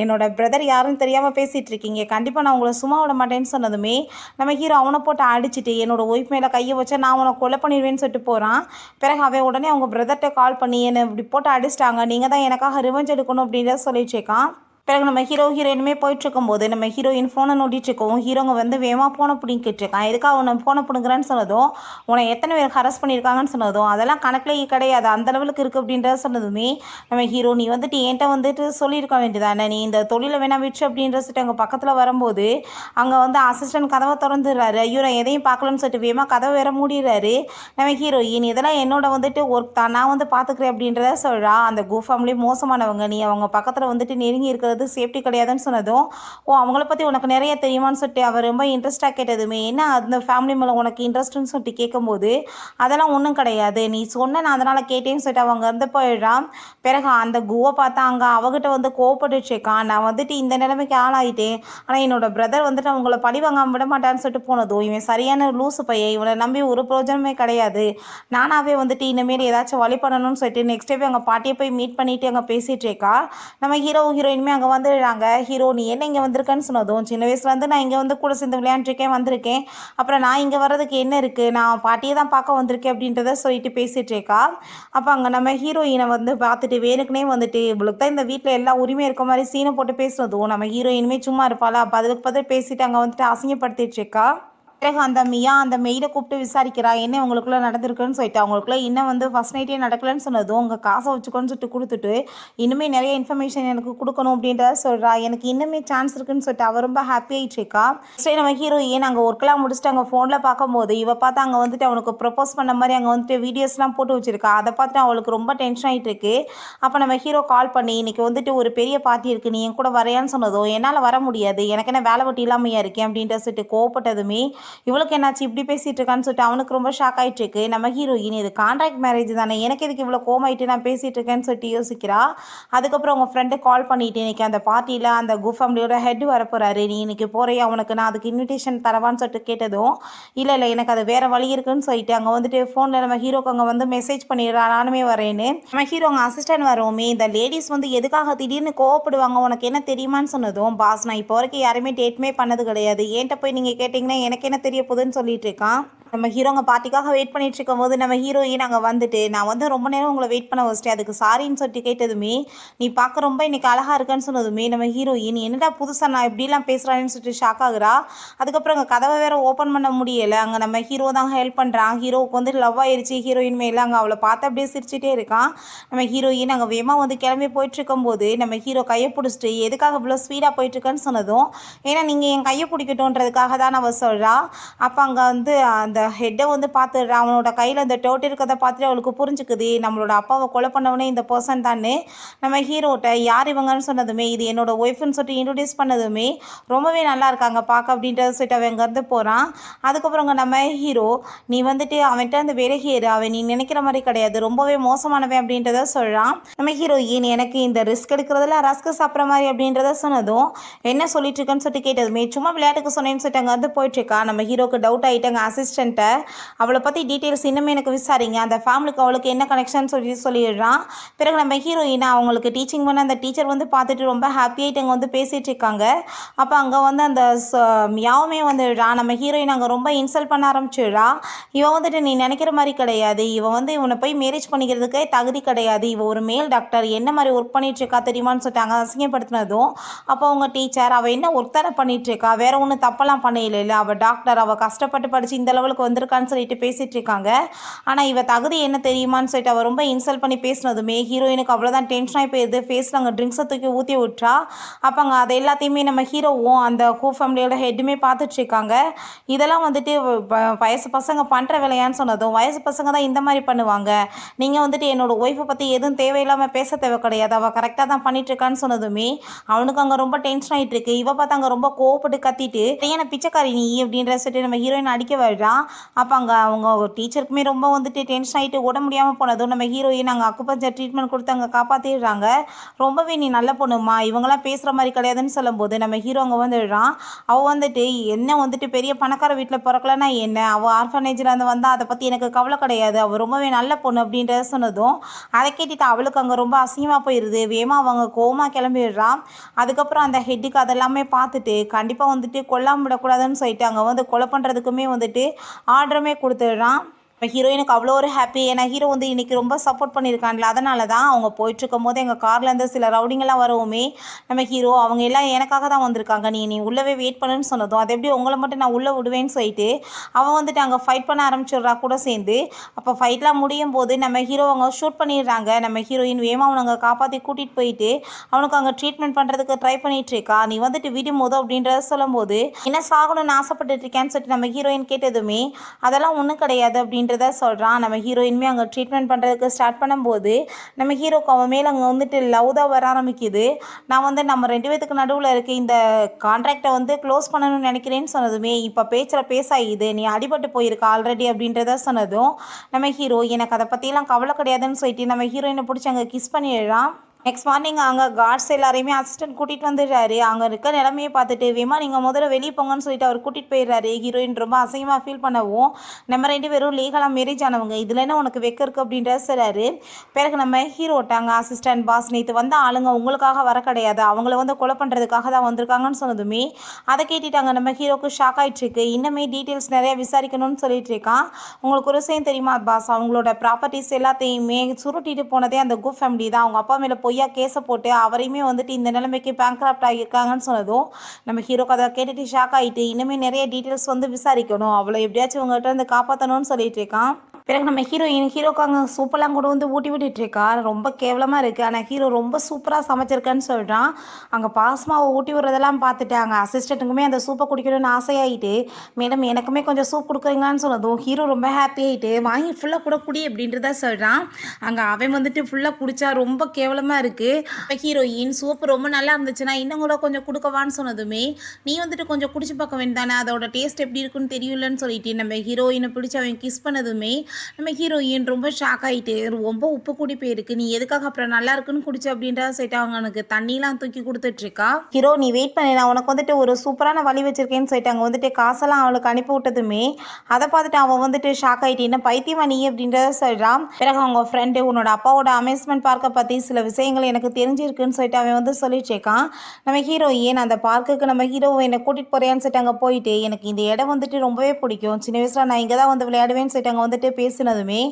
என்னோட பிரதர் யாருன்னு தெரியாமல் பேசிகிட்டு இருக்கீங்க கண்டிப்பாக நான் உங்களை சும்மா விட மாட்டேன்னு சொன்னதுமே நம்ம ஹீரோ அவனை போட்டு அடிச்சுட்டு என்னோட ஒய்ஃப் மேலே கையை வச்சா நான் அவனை கொலை பண்ணிடுவேன்னு சொல்லிட்டு போகிறான். பிறகு அவன் உடனே அவங்க பிரதர்கிட்ட கால் பண்ணி என்னை இப்படி போட்டு அடிச்சிட்டாங்க நீங்கள் தான் எனக்காக ரிவெஞ்ச் எடுக்கணும் அப்படின்றத சொல்லிட்டு இருக்கான். பிறகு நம்ம ஹீரோயினுமே போயிட்டுருக்கும்போது நம்ம ஹீரோயின் ஃபோனை நோட்டிகிட்ருக்கோம். ஹீரோங்க வந்து வேகமாக ஃபோனை பிடிங்கிட்டுருக்கான். எதுக்காக அவனை ஃபோனை பிடுங்குறேன்னு சொன்னதும் உன்னை எத்தனை பேர் ஹரஸ் பண்ணியிருக்காங்கன்னு சொன்னதும் அதெல்லாம் கணக்கிலேயே கிடையாது அந்த லெவலுக்கு இருக்குது அப்படின்றத சொன்னதுமே நம்ம ஹீரோ நீ வந்துட்டு என்கிட்ட வந்துட்டு சொல்லியிருக்க வேண்டியதானே நீ இந்த தொழிலை வேணா விட்டு அப்படின்ற சொல்லிட்டு அங்கே பக்கத்தில் வரும்போது அங்கே வந்து அசிஸ்டன்ட் கதவை திறந்துடுறாரு. ஐயோ நான் எதையும் பார்க்கலன்னு சொல்லிட்டு வேகமாக கதவை வேற மூடிடுறாரு. நம்ம ஹீரோயின் இதெல்லாம் என்னோட வந்துட்டு ஒர்க் தான் நான் வந்து பார்த்துக்கிறேன் அப்படின்றத சொல்கிறா. அந்த கூ ஃபேமிலி மோசமானவங்க நீ அவங்க பக்கத்தில் வந்துட்டு நெருங்கி இருக்கிறது சேஃப்டி கிடையாதுன்னு சொன்னதும் ஓ அவங்கள பற்றி உனக்கு நிறைய தெரியுமான்னு சொல்லிட்டு அவர் ரொம்ப இன்ட்ரெஸ்டாக கேட்டதுமே என்ன அந்த ஃபேமிலி மேலே உனக்கு இன்ட்ரெஸ்ட்டுன்னு சொல்லிட்டு கேட்கும்போது அதெல்லாம் ஒன்றும் கிடையாது நீ சொன்ன நான் அதனால் கேட்டேன்னு சொல்லிட்டு அவங்க இருந்து போயிடுறான். பிறகு அந்த குவை பார்த்தா அங்கே அவகிட்ட வந்து கோவப்பட்டுருக்கான் நான் வந்துட்டு இந்த நிலைமைக்கு ஆளாயிட்டேன் ஆனால் என்னோட பிரதர் வந்துட்டு அவங்கள பழி வாங்காமல் விட மாட்டான்னு சொல்லிட்டு போனதும் இவன் சரியான லூசு பையன் இவனை நம்பி ஒரு பிரயோஜனமே கிடையாது நானாகவே வந்துட்டு இனிமேல் ஏதாச்சும் வழி பண்ணணும்னு சொல்லிட்டு நெக்ஸ்ட் டே அங்கே பாட்டியை போய் மீட் பண்ணிட்டு அங்கே பேசிகிட்டு இருக்கா. நம்ம ஹீரோயினுமே அங்கே வந்துடுறாங்க. ஹீரோ நீ என்ன இங்கே வந்திருக்கேன்னு சொன்னதும் சின்ன வயசுலேருந்து நான் இங்கே வந்து கூட சேர்ந்து விளையாண்டுருக்கேன் வந்திருக்கேன் அப்புறம் நான் இங்கே வர்றதுக்கு என்ன இருக்குது நான் பாட்டியை தான் பார்க்க வந்திருக்கேன் அப்படின்றத சொல்லிட்டு பேசிகிட்டு இருக்கா. அப்போ அங்கே நம்ம ஹீரோயினை வந்து பார்த்துட்டு வேணுக்குனே வந்துட்டு இவளுக்கு தான் இந்த வீட்டில் எல்லா உரிமையும் இருக்க மாதிரி சீனை போட்டு பேசுனதும் நம்ம ஹீரோயினுமே சும்மா இருப்பாளா அப்போ அதுக்கு பதில் பேசிட்டு அங்கே வந்துட்டு அசிங்கப்படுத்திட்டு இருக்கா. பிறகு அந்த மியா அந்த மெய்டை கூப்பிட்டு விசாரிக்கிறா என்ன உங்களுக்குள்ளே நடந்திருக்குன்னு சொல்லிட்டு அவங்களுக்குள்ள இன்னும் வந்து ஃபஸ்ட் நைட்டே நடக்கலன்னு சொன்னதும் உங்கள் காசை வச்சுக்கோன்னு சொல்லிட்டு கொடுத்துட்டு இன்னுமே நிறைய இன்ஃபர்மேஷன் எனக்கு கொடுக்கணும் அப்படின்றத சொல்கிறா. எனக்கு இன்னுமே சான்ஸ் இருக்குன்னு சொல்லிட்டு அவள் ரொம்ப ஹாப்பி ஆகிட்டு இருக்கா. சரி நம்ம ஹீரோயின் அங்கே ஒர்க்கெலாம் முடிச்சுட்டு அங்கே ஃபோனில் பார்க்கும்போது இவ பார்த்து அங்கே வந்துட்டு அவனுக்கு ப்ரப்போஸ் பண்ண மாதிரி அங்கே வந்துட்டு வீடியோஸ்லாம் போட்டு வச்சுருக்கா. அதை பார்த்துட்டு அவளுக்கு ரொம்ப டென்ஷன் ஆகிட்டு இருக்கு. அப்போ நம்ம ஹீரோ கால் பண்ணி இன்றைக்கி வந்துட்டு ஒரு பெரிய பார்ட்டி இருக்குது நீ என் கூட வரையான்னு சொன்னதும் என்னால் வர முடியாது எனக்கு என்ன வேலை வெட்டி இல்லாமையாக இருக்கேன் அப்படின்ற சொல்லிட்டு கோவப்பட்டதுமே இவளுக்கு என்னாச்சு இப்படி பேசிகிட்டு இருக்கான்னு சொல்லிட்டு அவனுக்கு ரொம்ப ஷாக் ஆகிட்டு இருக்கு. நம்ம ஹீரோயின் இது கான்ட்ராக்ட் மேரேஜ் தானே எனக்கு எதுக்கு இவ்வளோ கோமாயிட்டு நான் பேசிகிட்டு இருக்கேன்னு சொல்லிட்டு யோசிக்கிறா. அதுக்கப்புறம் அவங்க ஃப்ரெண்டு கால் பண்ணிவிட்டு இன்றைக்கி அந்த பார்ட்டியில் அந்த கூ ஃபேமிலியோட ஹெட் வரப்போகிறாரு நீ இன்றைக்கி போகிறியா அவனுக்கு நான் அதுக்கு இன்விடேஷன் தரவான்னு சொல்லிட்டு கேட்டதும் இல்லை எனக்கு அது வேறு வழி இருக்குன்னு சொல்லிட்டு அங்கே வந்துட்டு ஃபோனில் நம்ம ஹீரோக்கு அங்கே வந்து மெசேஜ் பண்ணிடுறா நானுமே வரேன்னு. நம்ம ஹீரோ அங்கே அசிஸ்டன்ட் வரோமே இந்த லேடிஸ் வந்து எதுக்காக திடீர்னு கோவப்படுவாங்க உனக்கு என்ன தெரியுமான்னு சொன்னதும் பாஸ் நான் இப்போ வரைக்கும் யாருமே டேட்டுமே பண்ணது கிடையாது என்கிட்ட போய் நீங்கள் கேட்டிங்கன்னா எனக்கு என்ன தெரிய போகுதுன்னு சொல்லிட்டு இருக்கான். நம்ம ஹீரோங்க பார்ட்டிக்காக வெயிட் பண்ணிட்டு இருக்கும்போது நம்ம ஹீரோயின் அங்கே வந்துட்டு நான் வந்து ரொம்ப நேரம் உங்களை வெயிட் பண்ண வச்சிட்டேன் அதுக்கு சாரின்னு சொல்லிட்டு கேட்டதுமே நீ பார்க்க ரொம்ப இன்னைக்கு அழகாக இருக்கன்னு சொன்னதுமே நம்ம ஹீரோயின் என்னடா புதுசாக நான் இப்படிலாம் பேசுகிறான்னு சொல்லிட்டு ஷாக் ஆகுறா. அதுக்கப்புறம் அங்கே கதவை வேற ஓப்பன் பண்ண முடியலை. அங்கே நம்ம ஹீரோ தான் ஹெல்ப் பண்ணுறான். ஹீரோவுக்கு வந்து லவ் ஆயிடுச்சு ஹீரோயின் மேலே. அங்கே அவளை பார்த்து அப்படியே சிரிச்சுட்டே இருக்கான். நம்ம ஹீரோயின் அங்கே வேகமாக வந்து கிளம்பி போயிட்டு இருக்கும்போது நம்ம ஹீரோ கையை பிடிச்சிட்டு எதுக்காக இவ்வளோ ஸ்பீடாக போயிட்டுருக்கன்னு சொன்னதும் ஏன்னா நீங்கள் என் கையை பிடிக்கட்டும்ன்றதுக்காக தான் அவள் சொல்கிறா. அப்போ அங்கே வந்து அந்த ஹெட்டை வந்து பார்த்துடுறா. அவனோட கையில் அந்த டோட் இருக்கிறத பார்த்துட்டு அவளுக்கு புரிஞ்சுக்குது நம்மளோட அப்பாவை கொலை பண்ணவனே இந்த பர்சன் தானே. நம்ம ஹீரோட்ட யார் இவங்கன்னு சொன்னதுமே இது என்னோட ஒய்ஃப்னு சொல்லிட்டு இன்ட்ரடியூஸ் பண்ணதுமே ரொம்பவே நல்லா இருக்காங்க பார்க்க அப்படின்றத சொல்லிட்டு அவன் இங்கேருந்து போகிறான். அதுக்கப்புறங்க நம்ம ஹீரோ நீ வந்துட்டு அவன்கிட்ட அந்த விலகிடு அவன் நீ நினைக்கிற மாதிரி கிடையாது ரொம்பவே மோசமானவன் அப்படின்றத சொல்கிறான். நம்ம ஹீரோயின் எனக்கு இந்த ரிஸ்க் எடுக்கிறதுல ரஸ்க் சாப்பிட்ற மாதிரி அப்படின்றத சொன்னதும் என்ன சொல்லிட்டு இருக்கேன்னு சொல்லிட்டு கேட்டதுமே சும்மா விளையாட்டுக்கு சொன்னேன்னு சொல்லிட்டு அங்கே வந்து போயிட்டுருக்கா. நம்ம ஹீரோக்கு டவுட் ஆகிட்டாங்க அசிஸ்டண்ட்டை அவளை பற்றி டீட்டெயில்ஸ் இன்னுமே எனக்கு விசாரிங்க அந்த ஃபேமிலிக்கு அவளுக்கு என்ன கனெக்ஷன் சொல்லிடுறான். பிறகு நம்ம ஹீரோயினா அவங்களுக்கு டீச்சிங் பண்ண அந்த டீச்சர் வந்து பார்த்துட்டு ரொம்ப ஹாப்பியாகிட்டு அங்கே வந்து பேசிகிட்டு இருக்காங்க. அப்போ அங்கே வந்து அந்த யாவுமே வந்துடுறா. நம்ம ஹீரோயின் அங்கே ரொம்ப இன்சல்ட் பண்ண ஆரம்பிச்சிடுறா. இவன் வந்துட்டு நீ நினைக்கிற மாதிரி கிடையாது இவன் வந்து இவனை போய் மேரேஜ் பண்ணிக்கிறதுக்கே தகுதி கிடையாது இவ ஒரு மேல் டாக்டர் என்ன மாதிரி ஒர்க் பண்ணிட்டு இருக்கா தெரியுமான்னு சொல்லிட்டாங்க அசிங்கப்படுத்தினதும். அப்போ அவங்க டீச்சர் அவள் என்ன ஒர்க் தானே பண்ணிட்டு இருக்கா வேற ஒன்றும் தப்பெல்லாம் பண்ணல இல்லை அவள் டாக்டர் அவள் கஷ்டப்பட்டு படித்து இந்த லெவலுக்கு வந்திருக்கான்னு சொல்லிட்டு பேசிகிட்டு இருக்காங்க. ஆனால் இவ தகுதி என்ன தெரியுமான்னு சொல்லிட்டு அவள் ரொம்ப இன்சல்ட் பண்ணி பேசினதுமே ஹீரோயினுக்கு அவ்வளோதான் டென்ஷன் ஆகி போயிடுது. ஃபேஸில் அங்கே ட்ரிங்க்ஸை தூக்கி ஊற்றி விட்றா. அப்போ அங்கே அதை எல்லாத்தையுமே நம்ம ஹீரோவும் அந்த ஹூ ஃபேமிலியோட ஹெட்டுமே பார்த்துட்ருக்காங்க. இதெல்லாம் வந்துட்டு வயசு பசங்க பண்ணுற வேலையான்னு சொன்னதும் வயசு பசங்க தான் இந்த மாதிரி பண்ணுவாங்க நீங்கள் வந்துட்டு என்னோட ஒய்ஃபை பற்றி எதுவும் தேவையில்லாமல் பேச தேவை கிடையாது அவள் கரெக்டாக தான் பண்ணிட்டுருக்கான்னு சொன்னதுமே அவனுக்கு அங்கே ரொம்ப டென்ஷன் ஆகிட்டு இருக்கு. இவ பார்த்து அங்கே ரொம்ப கோவப்பட்டு கத்திட்டு ஏன்னா பிச்சைக்காரி நீ அப்படின்ற சொல்லிட்டு நம்ம ஹீரோயின் அடிக்க வருறான். அப்போ அங்கே அவங்க டீச்சருக்குமே ரொம்ப வந்துட்டு டென்ஷன் ஆகிட்டு உட முடியாமல் போனதும் நம்ம ஹீரோயின் அங்கே அக்குபஞ்சர் ட்ரீட்மெண்ட் கொடுத்து அங்கே காப்பாற்றிடுறாங்க. ரொம்பவே நீ நல்ல பொண்ணுமா இவங்கெல்லாம் பேசுகிற மாதிரி கிடையாதுன்னு சொல்லும்போது நம்ம ஹீரோ அங்கே வந்துடுறான். அவள் வந்துட்டு என்ன வந்துட்டு பெரிய பணக்கார வீட்டில் பிறக்கலன்னா என்ன அவள் ஆர்ஃபனேஜில் வந்து வந்தால் அதை பற்றி எனக்கு கவலை கிடையாது அவள் ரொம்பவே நல்ல பொண்ணு அப்படின்றத சொன்னதும் அதை கேட்டுட்டு அவளுக்கு அங்கே ரொம்ப அசிங்கமாக போயிடுது. வேகமாக அவங்க கோவமாக கிளம்பிடுறான். அதுக்கப்புறம் அந்த ஹெட்டுக்கு அதெல்லாமே பார்த்துட்டு கண்டிப்பாக வந்துட்டு கொல்லாமல் விடக்கூடாதுன்னு சொல்லிட்டு அங்கே வந்து கொலை பண்ணுறதுக்குமே வந்துட்டு ஆர்டருமே கொடுத்துடுறான். இப்போ ஹீரோயினுக்கு அவ்வளோ ஒரு ஹாப்பி ஏன்னா ஹீரோ வந்து இன்றைக்கி ரொம்ப சப்போர்ட் பண்ணியிருக்கான்ல அதனால தான் அவங்க போயிட்டுருக்கும் போது எங்கள் கார்லேருந்து சில ரவுடிங்கெல்லாம் வரவுமே நம்ம ஹீரோ அவங்க எல்லாம் எனக்காக தான் வந்திருக்காங்க நீ உள்ளவே வெயிட் பண்ணுன்னு சொன்னதும் அது எப்படி உங்களை மட்டும் நான் உள்ளே விடுவேன்னு சொல்லிட்டு அவன் வந்துட்டு அங்கே ஃபைட் பண்ண ஆரம்பிச்சிடுறா கூட சேர்ந்து. அப்போ ஃபைட்லாம் முடியும் போது நம்ம ஹீரோ அவங்க ஷூட் பண்ணிடுறாங்க. நம்ம ஹீரோயின் வேகமாக அவனை அங்கே காப்பாற்றி கூட்டிகிட்டு போயிட்டு அவனுக்கு அங்கே ட்ரீட்மெண்ட் பண்ணுறதுக்கு ட்ரை பண்ணிகிட்டு இருக்கா. நீ வந்துட்டு விடும் போது அப்படின்றத சொல்லும்போது என்ன சாகணும்னு ஆசைப்பட்டுட்டு இருக்கேன்னு சொல்லிட்டு நம்ம ஹீரோயின் கேட்டதுமே அதெல்லாம் ஒன்றும் கிடையாது அப்படின்னு சொல்கிறான். நம்ம ஹீரோயின்மே அங்கே ட்ரீட்மெண்ட் பண்ணுறதுக்கு ஸ்டார்ட் பண்ணும்போது நம்ம ஹீரோக்கு அவன் மேலே அங்கே வந்துட்டு லவ் தான் வர ஆரம்பிக்குது. நான் வந்து நம்ம 2 பேத்துக்கு நடுவில் இருக்க இந்த கான்ட்ராக்டை வந்து க்ளோஸ் பண்ணணும்னு நினைக்கிறேன்னு சொன்னதுமே இப்போ பேச்சில் பேசாயிது நீ அடிபட்டு போயிருக்க ஆல்ரெடி அப்படின்றத சொன்னதும் நம்ம ஹீரோ எனக்கு அதை பற்றிலாம் கவலை கிடையாதுன்னு சொல்லிட்டு நம்ம ஹீரோயினை பிடிச்சி அங்கே கிஸ் பண்ணிடுறான். நெக்ஸ்ட் மார்னிங் அங்கே கார்ட்ஸ் எல்லாரையுமே அசிஸ்டன்ட் கூட்டிகிட்டு வந்துடுறாரு. அங்கே இருக்க நிலமையை பார்த்துட்டு வேமா நீங்கள் முதல்ல வெளியே போங்கன்னு சொல்லிட்டு அவர் கூட்டிகிட்டு போயிடுறாரு. ஹீரோயின் ரொம்ப அசிங்கமாக ஃபீல் பண்ணவும் நம்ம 2 பேரும் லீகலாக மேரேஜ் ஆனவங்க இதில் என்ன உனக்கு வெக்க இருக்குது அப்படின்றத சொல்கிறாரு. பிறகு நம்ம ஹீரோட்டாங்க அசிஸ்டன்ட் பாஸ் நேற்று வந்த ஆளுங்க உங்களுக்காக வர கிடையாது அவங்கள வந்து கொலை பண்ணுறதுக்காக தான் வந்திருக்காங்கன்னு சொன்னதுமே அதை கேட்டுட்டாங்க நம்ம ஹீரோக்கு ஷாக் ஆகிட்டுருக்கு. இன்னுமே டீட்டெயில்ஸ் நிறையா விசாரிக்கணும்னு சொல்லிட்டு இருக்கான். உங்களுக்கு ஒரு விஷயம் தெரியுமா பாஸ் அவங்களோட ப்ராப்பர்ட்டிஸ் எல்லாத்தையுமே சுருட்டிட்டு போனதே அந்த குப் ஃபேமிலி தான் அவங்க அப்பா மேலே பொய்யா கேஸை போட்டு அவரையுமே வந்துட்டு இந்த நிலைமைக்கு பேங்க்ராப்ட் ஆகியிருக்காங்கன்னு சொன்னதும் நம்ம ஹீரோக்கு அதை கேட்டுட்டு ஷாக் ஆகிட்டு இன்னுமே நிறைய டீட்டெயில்ஸ் வந்து விசாரிக்கணும் அவளை எப்படியாச்சும் உங்கள்கிட்ட வந்து காப்பாற்றணும்னு சொல்லிட்டு இருக்கான். பிறகு நம்ம ஹீரோக்கு அங்கே சூப்பெல்லாம் கூட வந்து ஊட்டி விட்டுட்ருக்கா. ரொம்ப கேவலமாக இருக்குது ஆனால் ஹீரோ ரொம்ப சூப்பராக சமைச்சிருக்கான்னு சொல்கிறான். அங்கே பாஸ்மாவை ஊட்டி விடுறதெல்லாம் பார்த்துட்டு அங்கே அசிஸ்டண்ட்டுக்குமே அந்த சூப்பை குடிக்கணும்னு ஆசையாகிட்டு மேடம் எனக்குமே கொஞ்சம் சூப் கொடுக்குறீங்களான்னு சொன்னதும் ஹீரோ ரொம்ப ஹாப்பி ஆகிட்டு வாங்கி ஃபுல்லாக கூட குடி அப்படின்றத சொல்கிறான். அங்கே அவன் வந்துட்டு ஃபுல்லாக குடித்தா ரொம்ப கேவலமாக இருக்குது. இப்போ ஹீரோயின் சூப் ரொம்ப நல்லா இருந்துச்சுன்னா இன்னும் கூட கொஞ்சம் கொடுக்கவான்னு சொன்னதுமே நீ வந்துட்டு கொஞ்சம் குடிச்சு பார்க்க வேண்டியதானே அதோட டேஸ்ட் எப்படி இருக்குன்னு தெரியலன்னு சொல்லிட்டு நம்ம ஹீரோயினை பிடிச்சி அவன் கிஸ் பண்ணதுமே நம்ம ஹீரோயின் ரொம்ப ஷாக் ஆகிட்டு ரொம்ப உப்பு கூடி போயிருக்கு, நீ எதுக்காக அப்புறம் நல்லா இருக்குன்னு குடிச்சு அப்படின்றத சொல்லிட்டு அவங்க எனக்கு தண்ணிலாம் தூக்கி கொடுத்துட்ருக்கா. ஹீரோ நீ வெயிட் பண்ணி, நான் உனக்கு வந்துட்டு ஒரு சூப்பரான வழி வச்சிருக்கேன்னு சொல்லிட்டு அங்கே வந்துட்டு காசெல்லாம் அவளுக்கு அனுப்பி விட்டதுமே அதை பார்த்துட்டு அவன் வந்துட்டு ஷாக் ஆகிட்டு என்ன பைத்தியமா நீ அப்படின்றத சொல்கிறான். பிறகு அவங்க ஃப்ரெண்டு உன்னோட அப்பாவோட அமேஸ்மெண்ட் பார்க்கை பற்றி சில விஷயங்கள் எனக்கு தெரிஞ்சிருக்குன்னு சொல்லிட்டு அவன் வந்து சொல்லிட்டு இருக்கான். நம்ம ஹீரோயின் அந்த பார்க்குக்கு நம்ம ஹீரோவை என்னை கூட்டிகிட்டு போறியான்னு சொல்லிட்டு அங்கே போயிட்டு எனக்கு இந்த இடம் வந்துட்டு ரொம்பவே பிடிக்கும், சின்ன வயசில் நான் இங்கே தான் வந்து விளையாடுவேன்னு சொல்லிட்டு அங்கே வந்துட்டு பேசினதுமே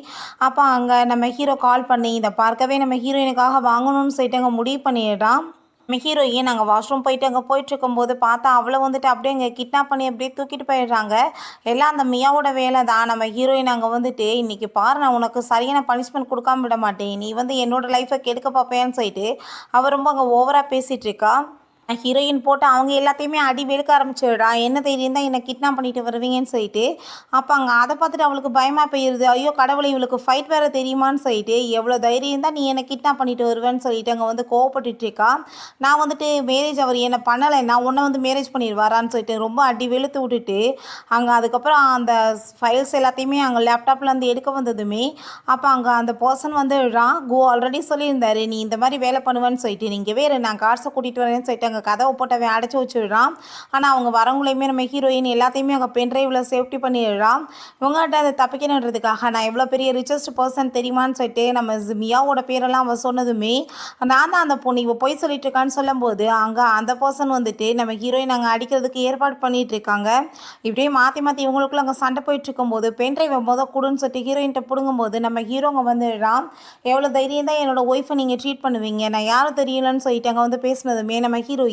அப்போ அங்கே நம்ம ஹீரோ கால் பண்ணி இந்த பார்க்கவே நம்ம ஹீரோயினுக்காக வாங்கணும்னு சொல்லிட்டு அங்கே முடிவு பண்ணிடுறான். நம்ம ஹீரோயின் நாங்கள் வாஷ்ரூம் போயிட்டு அங்கே போயிட்டுருக்கும்போது பார்த்தா அவளை வந்துட்டு அப்படியே இங்கே கிட்னாப் பண்ணி அப்படியே தூக்கிட்டு போயிடுறாங்க. எல்லாம் அந்த மியாவோட வேலை தான். நம்ம ஹீரோயின் அங்கே வந்துட்டு இன்றைக்கி பாரு நான் உனக்கு சரியான பனிஷ்மெண்ட் கொடுக்காம விட மாட்டேன், நீ வந்து என்னோடய லைஃப்பை கெடுக்க பார்ப்பேன்னு சொல்லிட்டு அவள் ரொம்ப அங்கே ஓவராக பேசிகிட்டு இருக்கா. ஹீரோயின் போட்டு அவங்க எல்லாத்தையுமே அடி வெளுக்க ஆரம்பிச்சிடுறா. என்ன தைரியம் தான் என்னை கிட்னாப் பண்ணிட்டு வருவீங்கன்னு சொல்லிட்டு. அப்போ அங்கே அதை பார்த்துட்டு அவளுக்கு பயமாக போயிடுது. ஐயோ கடவுளை இவளுக்கு ஃபைட் வேறு தெரியுமான்னு சொல்லிட்டு எவ்வளோ தைரியம் தான் நீ என்னை கிட்னாப் பண்ணிட்டு வருவேன்னு சொல்லிட்டு அங்கே வந்து கோவப்பட்டுருக்கா. நான் வந்துட்டு மேரேஜ் அவர் என்னை பண்ணலை, நான் உன்னை வந்து மேரேஜ் பண்ணிடுவாரான்னு சொல்லிட்டு ரொம்ப அடி வெளுத்து விட்டுட்டு அங்கே அதுக்கப்புறம் அந்த ஃபைல்ஸ் எல்லாத்தையுமே அங்கே லேப்டாப்லேருந்து எடுக்க வந்ததுமே அப்போ அங்கே அந்த பர்சன் வந்து கோ ஆல்ரெடி சொல்லியிருந்தாரு நீ இந்த மாதிரி வேலை பண்ணுவேன்னு சொல்லிட்டு, நீங்கள் வேறு நான் கார்ஸை கூட்டிகிட்டு வரேன்னு சொல்லிட்டு கதவை போட்டவன் அடைச்சி வச்சுடுறான். ஆனால் அவங்க வரவங்களையுமே நம்ம ஹீரோயின் எல்லாத்தையுமே அவங்க பென்ட்ரைவில் சேஃப்டி பண்ணிடுறான். இவங்ககிட்ட அதை தப்பிக்கணுன்றதுக்காக நான் எவ்வளோ பெரிய ரிச்சஸ்ட் பர்சன் தெரியுமான்னு சொல்லிட்டு நம்ம மியாவோட பேரெல்லாம் அவள் சொன்னதுமே நான் தான் அந்த பொண்ணு இவள் போய் சொல்லிட்டு இருக்கான்னு சொல்லும்போது அங்கே அந்த பர்சன் வந்துட்டு நம்ம ஹீரோயின் அங்கே அடிக்கிறதுக்கு ஏற்பாடு பண்ணிட்டு இருக்காங்க. இப்படியே மாற்றி மாற்றி இவங்களுக்குள்ள அங்கே சண்டை போயிட்டு இருக்கும்போது பென்ட்ரைவை கொடுன்னு சொல்லிட்டு ஹீரோயின்கிட்ட பிடுங்கும்போது நம்ம ஹீரோங்க வந்துடுறான். எவ்வளோ தைரியம் தான் என்னோட ஒய்ஃபை நீங்கள் ட்ரீட் பண்ணுவீங்க, நான் யாரும் தெரியலன்னு சொல்லிட்டு அங்கே வந்து பேசினதுமே நம்ம ஹீரோயின்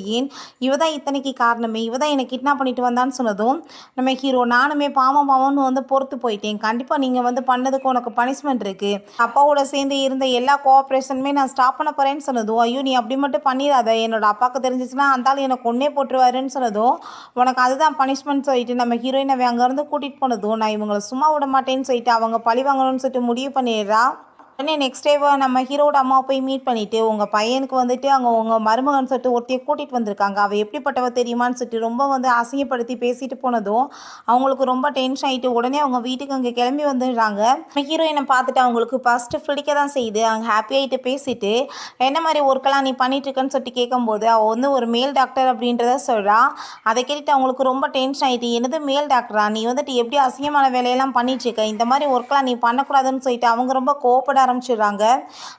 இவ தான் இத்தனைக்கு காரணமே, இவ தான் என்னை கிட்னாப் பண்ணிட்டு வந்தான்னு சொன்னதும் நம்ம ஹீரோ நானுமே பாவம்னு வந்து பொறுத்து போயிட்டேன், கண்டிப்பாக நீங்கள் வந்து பண்ணதுக்கு உனக்கு பனிஷ்மெண்ட் இருக்குது, அப்பாவோட சேர்ந்து இருந்த எல்லா கோஆப்ரேஷனுமே நான் ஸ்டாப் பண்ண போகிறேன்னு சொன்னதும் ஐயோ நீ அப்படி மட்டும் பண்ணிடாத, என்னோட அப்பாவுக்கு தெரிஞ்சிச்சுன்னா அந்தாலும் என்னை கொன்னே போட்டுருவாருன்னு சொன்னதும் உனக்கு அதுதான் பனிஷ்மெண்ட் சொல்லிட்டு நம்ம ஹீரோயின் அவன் அங்கேருந்து கூட்டிகிட்டு போனதும் நான் இவங்களை சும்மா விட மாட்டேன்னு சொல்லிட்டு அவங்க பழி வாங்கணும்னு சொல்லிட்டு முடிவு பண்ணிடுறா. உடனே நெக்ஸ்ட் டேவை நம்ம ஹீரோட அம்மாவை போய் மீட் பண்ணிவிட்டு உங்கள் பையனுக்கு வந்துட்டு அங்கே உங்கள் மருமகன் சொல்லிட்டு ஒருத்தையை கூட்டிகிட்டு வந்திருக்காங்க, அவள் எப்படிப்பட்டவ தெரியுமான்னு சொல்லிட்டு ரொம்ப வந்து அசிங்கப்படுத்தி பேசிட்டு போனதும் அவங்களுக்கு ரொம்ப டென்ஷன் ஆகிட்டு உடனே அவங்க வீட்டுக்கு அங்கே கிளம்பி வந்துடுறாங்க. ஹீரோயினை பார்த்துட்டு அவங்களுக்கு ஃபஸ்ட்டு பிடிக்க தான் செய்யுது. அவங்க ஹாப்பி ஆகிட்டு பேசிட்டு என்ன மாதிரி ஒர்க்கெல்லாம் நீ பண்ணிட்டுருக்கன்னு சொல்லிட்டு கேட்கும்போது அவள் வந்து ஒரு மேல் டாக்டர் அப்படின்றத சொல்கிறா. அதை கேட்டுட்டு அவங்களுக்கு ரொம்ப டென்ஷன் ஆகிட்டு என்னது மேல் டாக்டரா, நீ வந்துட்டு எப்படி அசிங்கமான வேலையெல்லாம் பண்ணிட்டுருக்க, இந்த மாதிரி ஒர்க்கெல்லாம் நீ பண்ணக்கூடாதுன்னு சொல்லிட்டு அவங்க ரொம்ப கோவப்பட ஆரம்பிச்சிடுறாங்க.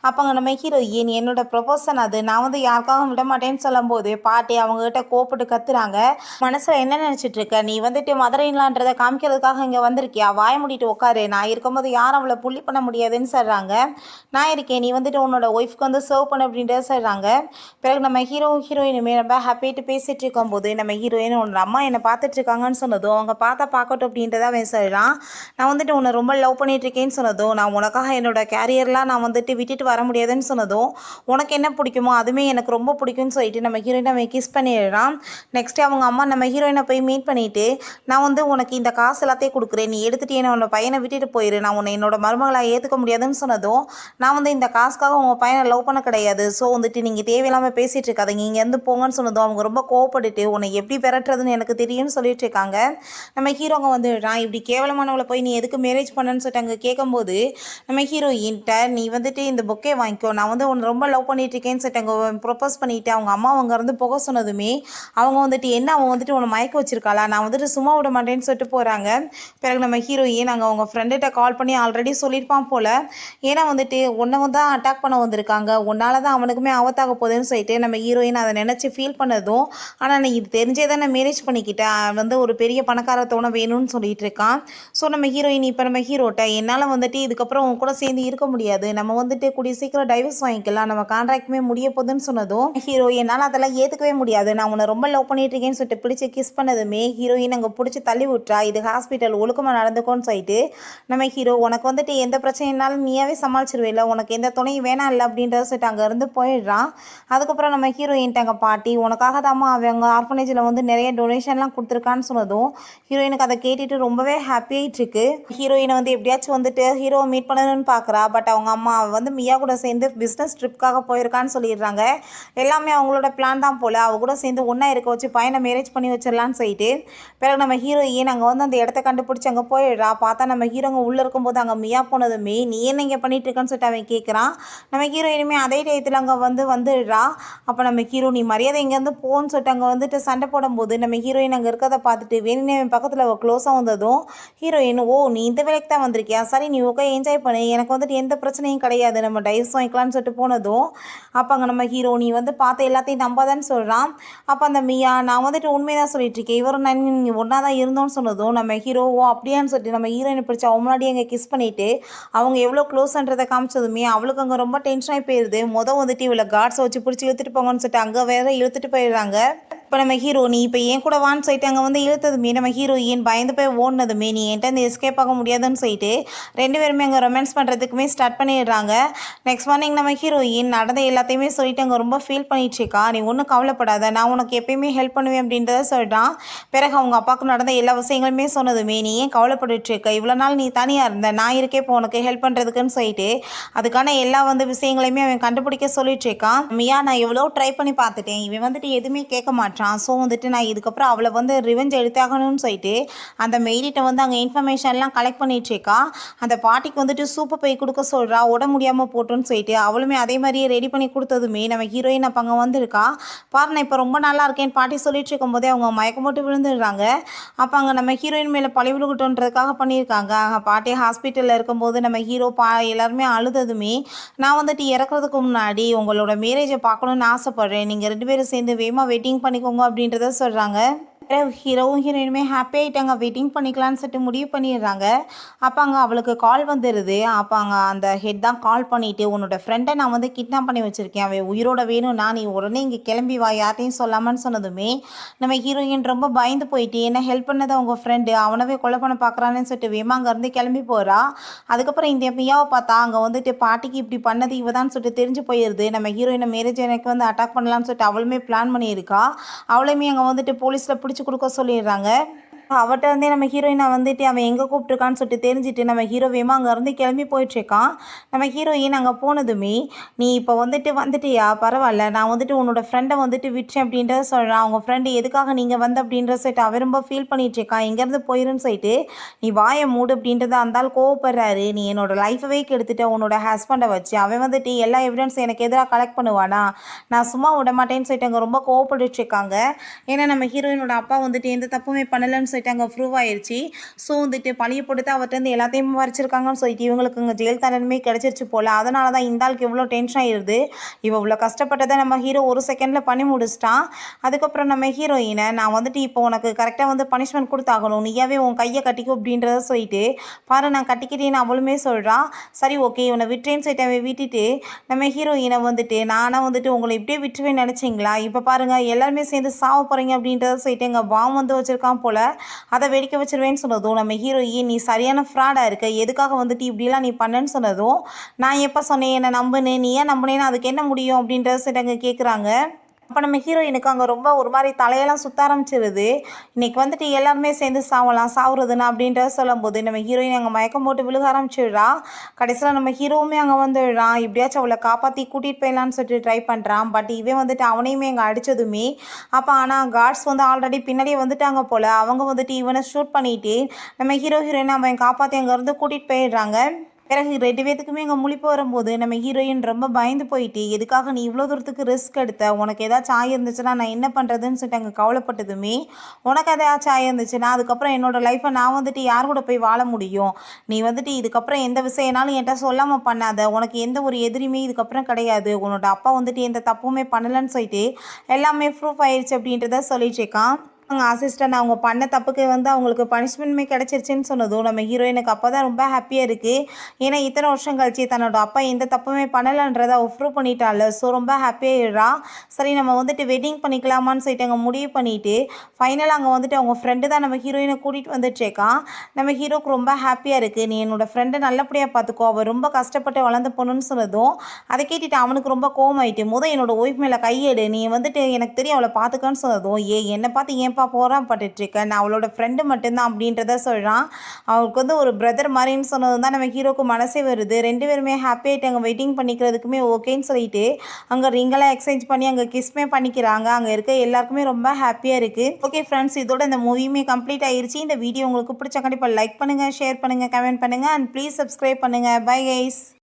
அப்போ நம்ம ஹீரோயின் என்னோட ப்ரொபோசன் அது, நான் வந்து யாருக்காகவும் விட மாட்டேன்னு சொல்லும்போது பாட்டி அவங்ககிட்ட கோவப்பட்டு கத்துறாங்க. மனசில் என்ன நினச்சிட்டு இருக்க, நீ வந்துட்டு மதுரைலான்றதை காமிக்கிறதுக்காக இங்கே வந்திருக்கியா, வாய மூடிட்டு உட்காரு, நான் இருக்கும்போது யாரும் அவளை புள்ளி பண்ண முடியாதுன்னு சொல்கிறாங்க. நான் இருக்கேன், நீ வந்துட்டு உன்னோட ஒய்ஃப்க்கு வந்து சர்வ் பண்ண அப்படின்றத சொல்கிறாங்க. பிறகு நம்ம ஹீரோயினுமே ரொம்ப ஹாப்பிட்டு பேசிகிட்டு இருக்கும்போது நம்ம ஹீரோயின் உன்னோட அம்மா என்னை பார்த்துட்டு இருக்காங்கன்னு சொன்னதும் அவங்க பார்த்தா பார்க்கட்டும் அப்படின்றத அவன் சொல்கிறான். நான் வந்துட்டு உன்னை ரொம்ப லவ் பண்ணிட்டு இருக்கேன்னு சொன்னதும் நான் உனக்காக என்னோட கேரியர்லாம் நான் வந்துட்டு விட்டுட்டு வர முடியாதுன்னு சொன்னதும் உனக்கு என்ன பிடிக்குமோ அதுவுமே எனக்கு ரொம்ப பிடிக்கும்னு சொல்லிட்டு நம்ம ஹீரோயினை அவன் கிஸ் பண்ணிடுறான். நெக்ஸ்ட்டு அவங்க அம்மா நம்ம ஹீரோயினை போய் மீட் பண்ணிவிட்டு நான் வந்து உனக்கு இந்த காசு எல்லாத்தையும் கொடுக்குறேன், நீ எடுத்துகிட்டு என்ன உன்னோட பையனை விட்டுட்டு போயிரு, நான் உன்னை என்னோட மருமகளாக ஏற்றுக்க முடியாதுன்னு சொன்னதும் நான் வந்து இந்த காசுக்காக உங்கள் பையனை லவ் பண்ண கிடையாது, ஸோ வந்துட்டு நீங்கள் தேவையில்லாமல் பேசிகிட்டு இருக்காதீங்க, இங்கேருந்து போங்கன்னு சொன்னதும் அவங்க ரொம்ப கோவப்பட்டுட்டு உன்னை எப்படி பெறட்டுறதுன்னு எனக்கு தெரியும்னு சொல்லிட்டு இருக்காங்க. நம்ம ஹீரோங்க வந்துடுறான். இப்படி கேவலமானவளை போய் நீ எதுக்கு மேரேஜ் பண்ணன்னு சொல்லிட்டு அங்கே கேட்கும்போது நம்ம ஹீரோயின்ட்ட நீ வந்துட்டு இந்த பொக்கே வாங்கிக்கோ, நான் வந்து உன்னை ரொம்ப லவ் பண்ணிட்டு இருக்கேன்னு சொல்லிட்டு அங்கே ப்ரொப்போஸ் பண்ணிவிட்டு அவங்க அம்மா அவங்க இருந்து போக சொன்னதுமே அவங்க வந்துட்டு என்ன அவன் வந்துட்டு உன்னை மயக்க வச்சிருக்காளா, நான் வந்துட்டு சும்மா விட மாட்டேன்னு சொல்லிட்டு போகிறாங்க. பிறகு நம்ம ஹீரோயின் அங்கே அவங்க ஃப்ரெண்டுகிட்ட கால் பண்ணி ஆல்ரெடி சொல்லியிருப்பான் போல், ஏன்னா வந்துட்டு உன்னை வந்து தான் அட்டாக் பண்ண வந்திருக்காங்க, உன்னால தான் அவனுக்குமே ஆபத்தாக போகுதுன்னு சொல்லிட்டு நம்ம ஹீரோயின் அதை நினச்சி ஃபீல் பண்ணதும் ஆனால் நான் இது தெரிஞ்சே தான் நான் மேரேஜ் பண்ணிக்கிட்டேன், வந்து ஒரு பெரிய பணக்காரத்தோட வேணும்னு சொல்லிட்டு இருக்கான். ஸோ நம்ம ஹீரோயின் இப்போ நம்ம ஹீரோட்ட என்னால் வந்துட்டு இதுக்கப்புறம் உன் கூட சேர்ந்து இருக்க முடியாது, நம்ம வந்துட்டு கூடிய சீக்கிரம் டைவர்ஸ் வாங்கிக்கலாம், நம்ம கான்ட்ராக்டுமே முடிய போகுதுன்னு சொன்னதும் ஹீரோ என்னால் அதெல்லாம் ஏற்றுக்கவே முடியாது, நான் உன்னை ரொம்ப லவ் பண்ணிட்டு இருக்கேன்னு சொல்லிட்டு பிடிச்சி கிஸ் பண்ணதுமே ஹீரோயின் அங்கே பிடிச்சி தள்ளி விட்றா. இது ஹாஸ்பிட்டல் ஒழுக்கமாக நடந்துக்கோன்னு சொல்லிட்டு நம்ம ஹீரோ உனக்கு வந்துட்டு எந்த பிரச்சனைனாலும் நீயாவே சமாளிச்சிருவேல, உனக்கு எந்த துணையும் வேணாம் இல்லை அப்படின்றத சொல்லிட்டு அங்கேருந்து போயிடுறான். அதுக்கப்புறம் நம்ம ஹீரோயின்ட்டு அங்கே பாட்டி உனக்காக தாம்மா அவங்க ஆர்ஃபனேஜில் வந்து நிறைய டொனேஷன்லாம் கொடுத்துருக்கான்னு சொன்னதும் ஹீரோயினுக்கு அதை கேட்டுட்டு ரொம்பவே ஹாப்பி ஆகிட்டு இருக்கு. ஹீரோயினை வந்து எப்படியாச்சும் வந்துட்டு ஹீரோவை மீட் பண்ணணும்னு பார்க்குறா. பட் பட் அவங்க அம்மா வந்து மியா கூட சேர்ந்து பிஸ்னஸ் ட்ரிப்காக போயிருக்கான்னு சொல்லிடுறாங்க. எல்லாமே அவங்களோட பிளான் தான் போல். அவ கூட சேர்ந்து ஒன்றா இருக்க வச்சு பையனை மேரேஜ் பண்ணி வச்சிடலான்னு சொல்லிட்டு பிறகு நம்ம ஹீரோயின் அங்கே வந்து அந்த இடத்த கண்டுபிடிச்சி அங்கே போயிடுறா. பார்த்தா நம்ம ஹீரோங்க உள்ளே இருக்கும்போது அங்கே மியா போனதுமே நீ என்ன இங்கே பண்ணிட்டு இருக்கேன்னு சொல்லிட்டு அவன் கேட்குறான். நம்ம ஹீரோயினுமே அதே டயத்தில் அங்கே வந்துடுறா. அப்போ நம்ம ஹீரோ நீ மரியாதை இங்கேருந்து போன்னு சொல்லிட்டு அங்கே வந்துட்டு சண்டை போடும்போது நம்ம ஹீரோயின் அங்கே இருக்கிறத பார்த்துட்டு வேணுனே பக்கத்தில் க்ளோஸாக வந்ததும் ஹீரோயின் ஓ நீ இந்த வேலைக்கு தான் வந்திருக்கியா, சரி நீ ஓகே என்ஜாய் பண்ணு, எனக்கு வந்துட்டு எந்த பிரச்சனையும் கிடையாது, நம்ம டைவர்ஸ் வாங்கிக்கலான்னு சொல்லிட்டு போனதும் அப்போ அங்கே நம்ம ஹீரோ நீ வந்து பார்த்து எல்லாத்தையும் நம்பாதான்னு சொல்கிறான். அப்போ அந்த மியா நான் வந்துட்டு உண்மையாக சொல்லிட்டு இருக்கேன், இவரும் நான் ஒன்றா தான் இருந்தோன்னு சொன்னதும் நம்ம ஹீரோவோ அப்படியான்னு சொல்லிட்டு நம்ம ஹீரோயினை பிடிச்சி அவன் முன்னாடி அங்கே கிஸ் பண்ணிவிட்டு அவங்க எவ்வளோ க்ளோஸ்ன்றதை காமிச்சதுமே அவளுக்கு அங்கே ரொம்ப டென்ஷன் ஆகி போயிடுது. வந்துட்டு இவளை கார்ட்ஸை வச்சு பிடிச்சி இழுத்துட்டு போங்கன்னு சொல்லிட்டு அங்கே வேற இழுத்துட்டு போயிடுறாங்க. இப்போ நம்ம ஹீரோ நீ இப்போ ஏன் கூட வான்னு சொல்லிட்டு அங்கே வந்து இழுத்ததுமே நம்ம ஹீரோயின் பயந்து போய் ஓடினதுமே நீ என்கிட்ட இந்த எஸ்கேப் ஆக முடியாதுன்னு சொல்லிட்டு ரெண்டு பேருமே அங்கே ரொமான்ஸ் பண்ணுறதுக்குமே ஸ்டார்ட் பண்ணிடுறாங்க. நெக்ஸ்ட் மார்னிங் நம்ம ஹீரோயின் நடந்த எல்லாத்தையுமே சொல்லிட்டு அங்கே ரொம்ப ஃபீல் பண்ணிட்டு இருக்கா. நீ ஒன்றும் கவலைப்படாத, நான் உனக்கு எப்பயுமே ஹெல்ப் பண்ணுவேன் அப்படின்றத சொல்லிட்டான். பிறகு அவங்க அப்பாவுக்கு நடந்த எல்லா விஷயங்களுமே சொன்னதுமே நீ ஏன் கவலைப்பட்டுட்டு இருக்க, இவ்வளோ நாள் நீ தனியாக இருந்த, நான் இருக்கே இப்போ உனக்கு ஹெல்ப் பண்ணுறதுக்குன்னு சொல்லிட்டு அதுக்கான எல்லா வந்து விஷயங்களையுமே அவன் கண்டுபிடிக்க சொல்லிட்டு இருக்கான். மியா நான் எவ்வளோ ட்ரை பண்ணி பார்த்துட்டேன், இவன் வந்துட்டு எதுவுமே கேட்க மாட்டான். ஸோ வந்துட்டு நான் இதுக்கப்புறம் அவளை வந்து ரிவெஞ்ச் எடுத்தாகணும்னு சொல்லிட்டு அந்த மெய்டிட்ட வந்து அங்கே இன்ஃபர்மேஷன்லாம் கலெக்ட் பண்ணிட்டு இருக்கா. அந்த பாட்டிக்கு வந்துட்டு சூப்பை போய் கொடுக்க சொல்கிறா, உட முடியாமல் போட்டோன்னு சொல்லிட்டு அவளுமே அதே மாதிரியே ரெடி பண்ணி கொடுத்ததுமே நம்ம ஹீரோயின் அப்போ அங்கே வந்திருக்கா. பாரு நான் இப்போ ரொம்ப நல்லா இருக்கேன்னு பாட்டி சொல்லிட்டு இருக்கும்போதே அவங்க மயக்கம் போட்டு விழுந்துடுறாங்க. அப்போ அங்கே நம்ம ஹீரோயின் மேலே பழி விழுகட்டுன்றதுக்காக பண்ணியிருக்காங்க. பாட்டி ஹாஸ்பிட்டலில் இருக்கும்போது நம்ம ஹீரோ எல்லாருமே அழுததுமே நான் வந்துட்டு இறக்குறதுக்கு முன்னாடி உங்களோட மேரேஜை பார்க்கணுன்னு ஆசைப்பட்றேன், நீங்கள் ரெண்டு பேரும் சேர்ந்து வேகமாக வெயிட்டிங் பண்ணிக்கோங்க அப்படின்றத சொல்கிறாங்க. ஹீரோவும் ஹீரோயினுமே ஹாப்பி ஆகிட்டாங்க, வெயிட்டிங் பண்ணிக்கலான்னு சொல்லிட்டு முடிவு பண்ணிடுறாங்க. அப்போ அங்கே அவளுக்கு கால் வந்துடுது. அப்போ அங்கே அந்த ஹெட் தான் கால் பண்ணிவிட்டு உன்னோட ஃப்ரெண்டை நான் வந்து கிட்னாப் பண்ணி வச்சுருக்கேன், அவன் உயிரோட வேணும்னா நீ உடனே இங்கே கிளம்பி வா, யார்ட்டையும் சொல்லாமன்னு சொன்னதுமே நம்ம ஹீரோயின் ரொம்ப பயந்து போயிட்டு என்ன ஹெல்ப் பண்ணது அவங்க ஃப்ரெண்டு அவனவே கொலை பண்ண பார்க்குறான்னு சொல்லிட்டு வேமா அங்கேருந்து கிளம்பி போகிறா. அதுக்கப்புறம் இந்த மியாவை பார்த்தா அங்கே வந்துட்டு பாட்டிக்கு இப்படி பண்ணது இவதான் சொல்லிட்டு தெரிஞ்சு போயிடுது. நம்ம ஹீரோயினை மேரேஜ் எனக்கு வந்து அட்டாக் பண்ணலான்னு சொல்லிட்டு அவளுமே பிளான் பண்ணியிருக்கா. அவளுமே அங்கே வந்துட்டு போலீஸில் பிடிச்சி கொடுக்க சொல்லிடுறாங்க. அவட்ட இருந்தே நம்ம ஹீரோயினை வந்துட்டு அவன் எங்கே கூப்பிட்ருக்கான்னு சொல்லிட்டு தெரிஞ்சுட்டு நம்ம ஹீரோ வேகமாக அங்கேருந்து கிளம்பி போயிட்டுருக்கான். நம்ம ஹீரோயின் அங்கே போனதுமே நீ இப்போ வந்துட்டியா, பரவாயில்ல, நான் வந்துட்டு உன்னோட ஃப்ரெண்டை வந்துட்டு விட்டேன் அப்படின்றத சொல்கிறான். அவங்க ஃப்ரெண்டு எதுக்காக நீங்கள் வந்து அப்படின்ற சொல்லிட்டு அவன் ரொம்ப ஃபீல் பண்ணிகிட்ருக்கான், எங்கேருந்து போயிருன்னு சொல்லிட்டு நீ வாயை மூடு அப்படின்றத அந்தால் கோவப்படுறாரு. நீ என்னோடய லைஃபவே கெடுத்துட்ட உன்னோட ஹஸ்பண்டை வச்சு, அவன் வந்துட்டு எல்லா எவிடன்ஸ் எனக்கு எதிராக கலெக்ட் பண்ணுவானா, நான் சும்மா விட மாட்டேன்னு சொல்லிட்டு அங்கே ரொம்ப கோவப்பட்டுட்ருக்காங்க. ஏன்னா நம்ம ஹீரோயினோட அப்பா வந்துட்டு எந்த தப்புமே பண்ணலைன்னு சொல்லிட்டு அங்கே ப்ரூவ் ஆயிடுச்சு. ஸோ வந்துட்டு பழியை போட்டு அவர்கிட்ட இருந்து எல்லாத்தையும் வரைச்சிருக்காங்கன்னு சொல்லிட்டு இவங்களுக்கு இங்கே ஜெயில் தண்டனமே கிடச்சிருச்சு போல். அதனால தான் இந்த ஆளுக்கு இவ்வளோ டென்ஷன் ஆயிடுது. இவ்வளோ கஷ்டப்பட்டதை நம்ம ஹீரோ ஒரு செகண்டில் பண்ணி முடிச்சிட்டான். அதுக்கப்புறம் நம்ம ஹீரோயினை நான் வந்துட்டு இப்போ உனக்கு கரெக்டாக வந்து பனிஷ்மெண்ட் கொடுத்தாகணும், நீயாவே உன் கையை கட்டிக்கும் அப்படின்றத சொல்லிட்டு பாரு நான் கட்டிக்கிட்டேன்னு அவளுமே சொல்கிறான். சரி ஓகே இவனை விட்டுறேன்னு சொல்லிட்டு அவன் விட்டுட்டு நம்ம ஹீரோயினை வந்துட்டு நானாக வந்துட்டு உங்களை இப்படியே விட்டுருவேன்னு நினச்சிங்களா, இப்போ பாருங்கள் எல்லாருமே சேர்ந்து சாவ போகிறீங்க அப்படின்றத சொல்லிட்டு எங்கள் பாம் வந்து வச்சுருக்கான் போல், அதை வெடிக்க வச்சிருவேன்னு சொன்னதும் நம்ம ஹீரோயின் நீ சரியான ஃப்ராடாக இருக்க, எதுக்காக வந்துட்டு இப்படிலாம் நீ பண்ணேன்னு சொன்னதும் நான் எப்போ சொன்னேன் என்னை நம்புனேன், நீ ஏன் நம்புனேன்னு அதுக்கு என்ன முடியும் அப்படின்றத சரி அங்கே கேட்குறாங்க. அப்போ நம்ம ஹீரோயினுக்கு அங்கே ரொம்ப ஒரு மாதிரி தலையெல்லாம் சுற்ற ஆரம்பிச்சிருது. இன்றைக்கி வந்துட்டு எல்லாருமே சேர்ந்து சாவுறதுன்னா அப்படின்றத சொல்லும்போது நம்ம ஹீரோயின் அங்கே மயக்கம் போட்டு விழுக ஆரம்பிச்சிடுறா. கடைசியில் நம்ம ஹீரோவுமே அங்கே வந்துடுறான். இப்படியாச்சும் அவளை காப்பாற்றி கூட்டிகிட்டு போயிடலான்னு சொல்லிட்டு ட்ரை பண்ணுறான். பட் இவன் வந்துட்டு அவனையுமே அங்கே அடித்ததுமே அப்போ ஆனால் கார்ட்ஸ் வந்து ஆல்ரெடி பின்னாடியே வந்துட்டாங்க போல், அவங்க வந்துட்டு இவனை ஷூட் பண்ணிவிட்டு நம்ம ஹீரோயினை அவன் காப்பாற்றி அங்கேருந்து கூட்டிகிட்டு போயிடுறாங்க. பிறகு ரெண்டு பேத்துக்குமே அங்கே முழிப்பு வரும்போது நம்ம ஹீரோயின் ரொம்ப பயந்து போயிட்டு எதுக்காக நீ இவ்வளோ தூரத்துக்கு ரிஸ்க் எடுத்த, உனக்கு ஏதாச்சும் ஆகிருந்துச்சுன்னா நான் என்ன பண்ணுறதுன்னு சொல்லிட்டு அங்கே கவலைப்பட்டதுமே உனக்கு ஏதாச்சும் ஆகிருந்துச்சுன்னா அதுக்கப்புறம் என்னோடய லைஃப்பை நான் வந்துட்டு யார் கூட போய் வாழ முடியும், நீ வந்துட்டு இதுக்கப்புறம் எந்த விஷயம்னாலும் என்கிட்ட சொல்லாமல் பண்ணாத, உனக்கு எந்த ஒரு எதிரியுமே இதுக்கப்புறம் கிடையாது, உன்னோட அப்பா வந்துட்டு எந்த தப்புமே பண்ணலைன்னு சொல்லிட்டு எல்லாமே ப்ரூஃப் ஆயிடுச்சு அப்படின்றத சொல்லிட்டு இருக்கான். அவங்க அசிஸ்டன்ட் அவங்க பண்ண தப்புக்கு வந்து அவங்களுக்கு பனிஷ்மெண்ட்டுமே கிடச்சிருச்சுன்னு சொன்னதும் நம்ம ஹீரோயினுக்கு அப்போ தான் ரொம்ப ஹாப்பியாக இருக்குது. ஏன்னா இத்தனை வருஷம் கழிச்சு தன்னோட அப்பா எந்த தப்புமே பண்ணலைன்றதை அவள் ப்ரூவ் பண்ணிட்டாள். ஸோ ரொம்ப ஹாப்பியாகிடுறா. சரி நம்ம வந்துட்டு வெட்டிங் பண்ணிக்கலாமான்னு சொல்லிட்டு அங்கே முடிவு பண்ணிவிட்டு ஃபைனலாக அங்கே வந்துட்டு அவங்க ஃப்ரெண்டு தான் நம்ம ஹீரோயினை கூட்டிகிட்டு வந்துட்டுருக்கான். நம்ம ஹீரோக்கு ரொம்ப ஹாப்பியாக இருக்குது. நீ என்னோடய ஃப்ரெண்டை நல்லபடியாக பார்த்துக்கோ, அவள் ரொம்ப கஷ்டப்பட்டு வளர்ந்து போகணுன்னு சொன்னதும் அதை கேட்டுட்டு அவனுக்கு ரொம்ப கோவமாயிட்டு என்னோடய ஒய்ஃப் மேலே கையெடு, நீ வந்துட்டு எனக்கு தெரியும் அவளை பார்த்துக்கன்னு சொன்னதும் என்னை பார்த்து ஏன் ஏன்ப்பா போராப்பட்டுட்ருக்க, நான் அவளோட ஃப்ரெண்டு மட்டும்தான் அப்படின்றத சொல்கிறான். அவளுக்கு வந்து ஒரு பிரதர் மாதிரின்னு சொன்னது தான் நம்ம ஹீரோக்கு மனசே வருது. 2 பேருமே ஹாப்பி ஆகிட்டாங்க. வெயிட்டிங் பண்ணிக்கிறதுக்குமே ஓகேன்னு சொல்லிட்டு அங்கே ரிங்கெல்லாம் எக்ஸ்சேஞ்ச் பண்ணி அங்கே கிஸ்மே பண்ணிக்கிறாங்க. அங்கே இருக்க எல்லாருக்குமே ரொம்ப ஹாப்பியாக இருக்குது. ஓகே ஃப்ரெண்ட்ஸ், இதோட இந்த மூவியுமே கம்ப்ளீட் ஆயிருச்சு. இந்த வீடியோ உங்களுக்கு பிடிச்ச கண்டிப்பாக லைக் பண்ணுங்கள், ஷேர் பண்ணுங்கள், கமெண்ட் பண்ணுங்கள் அண்ட் ப்ளீஸ் சப்ஸ்கிரைப் பண்ணுங்கள். Bye guys.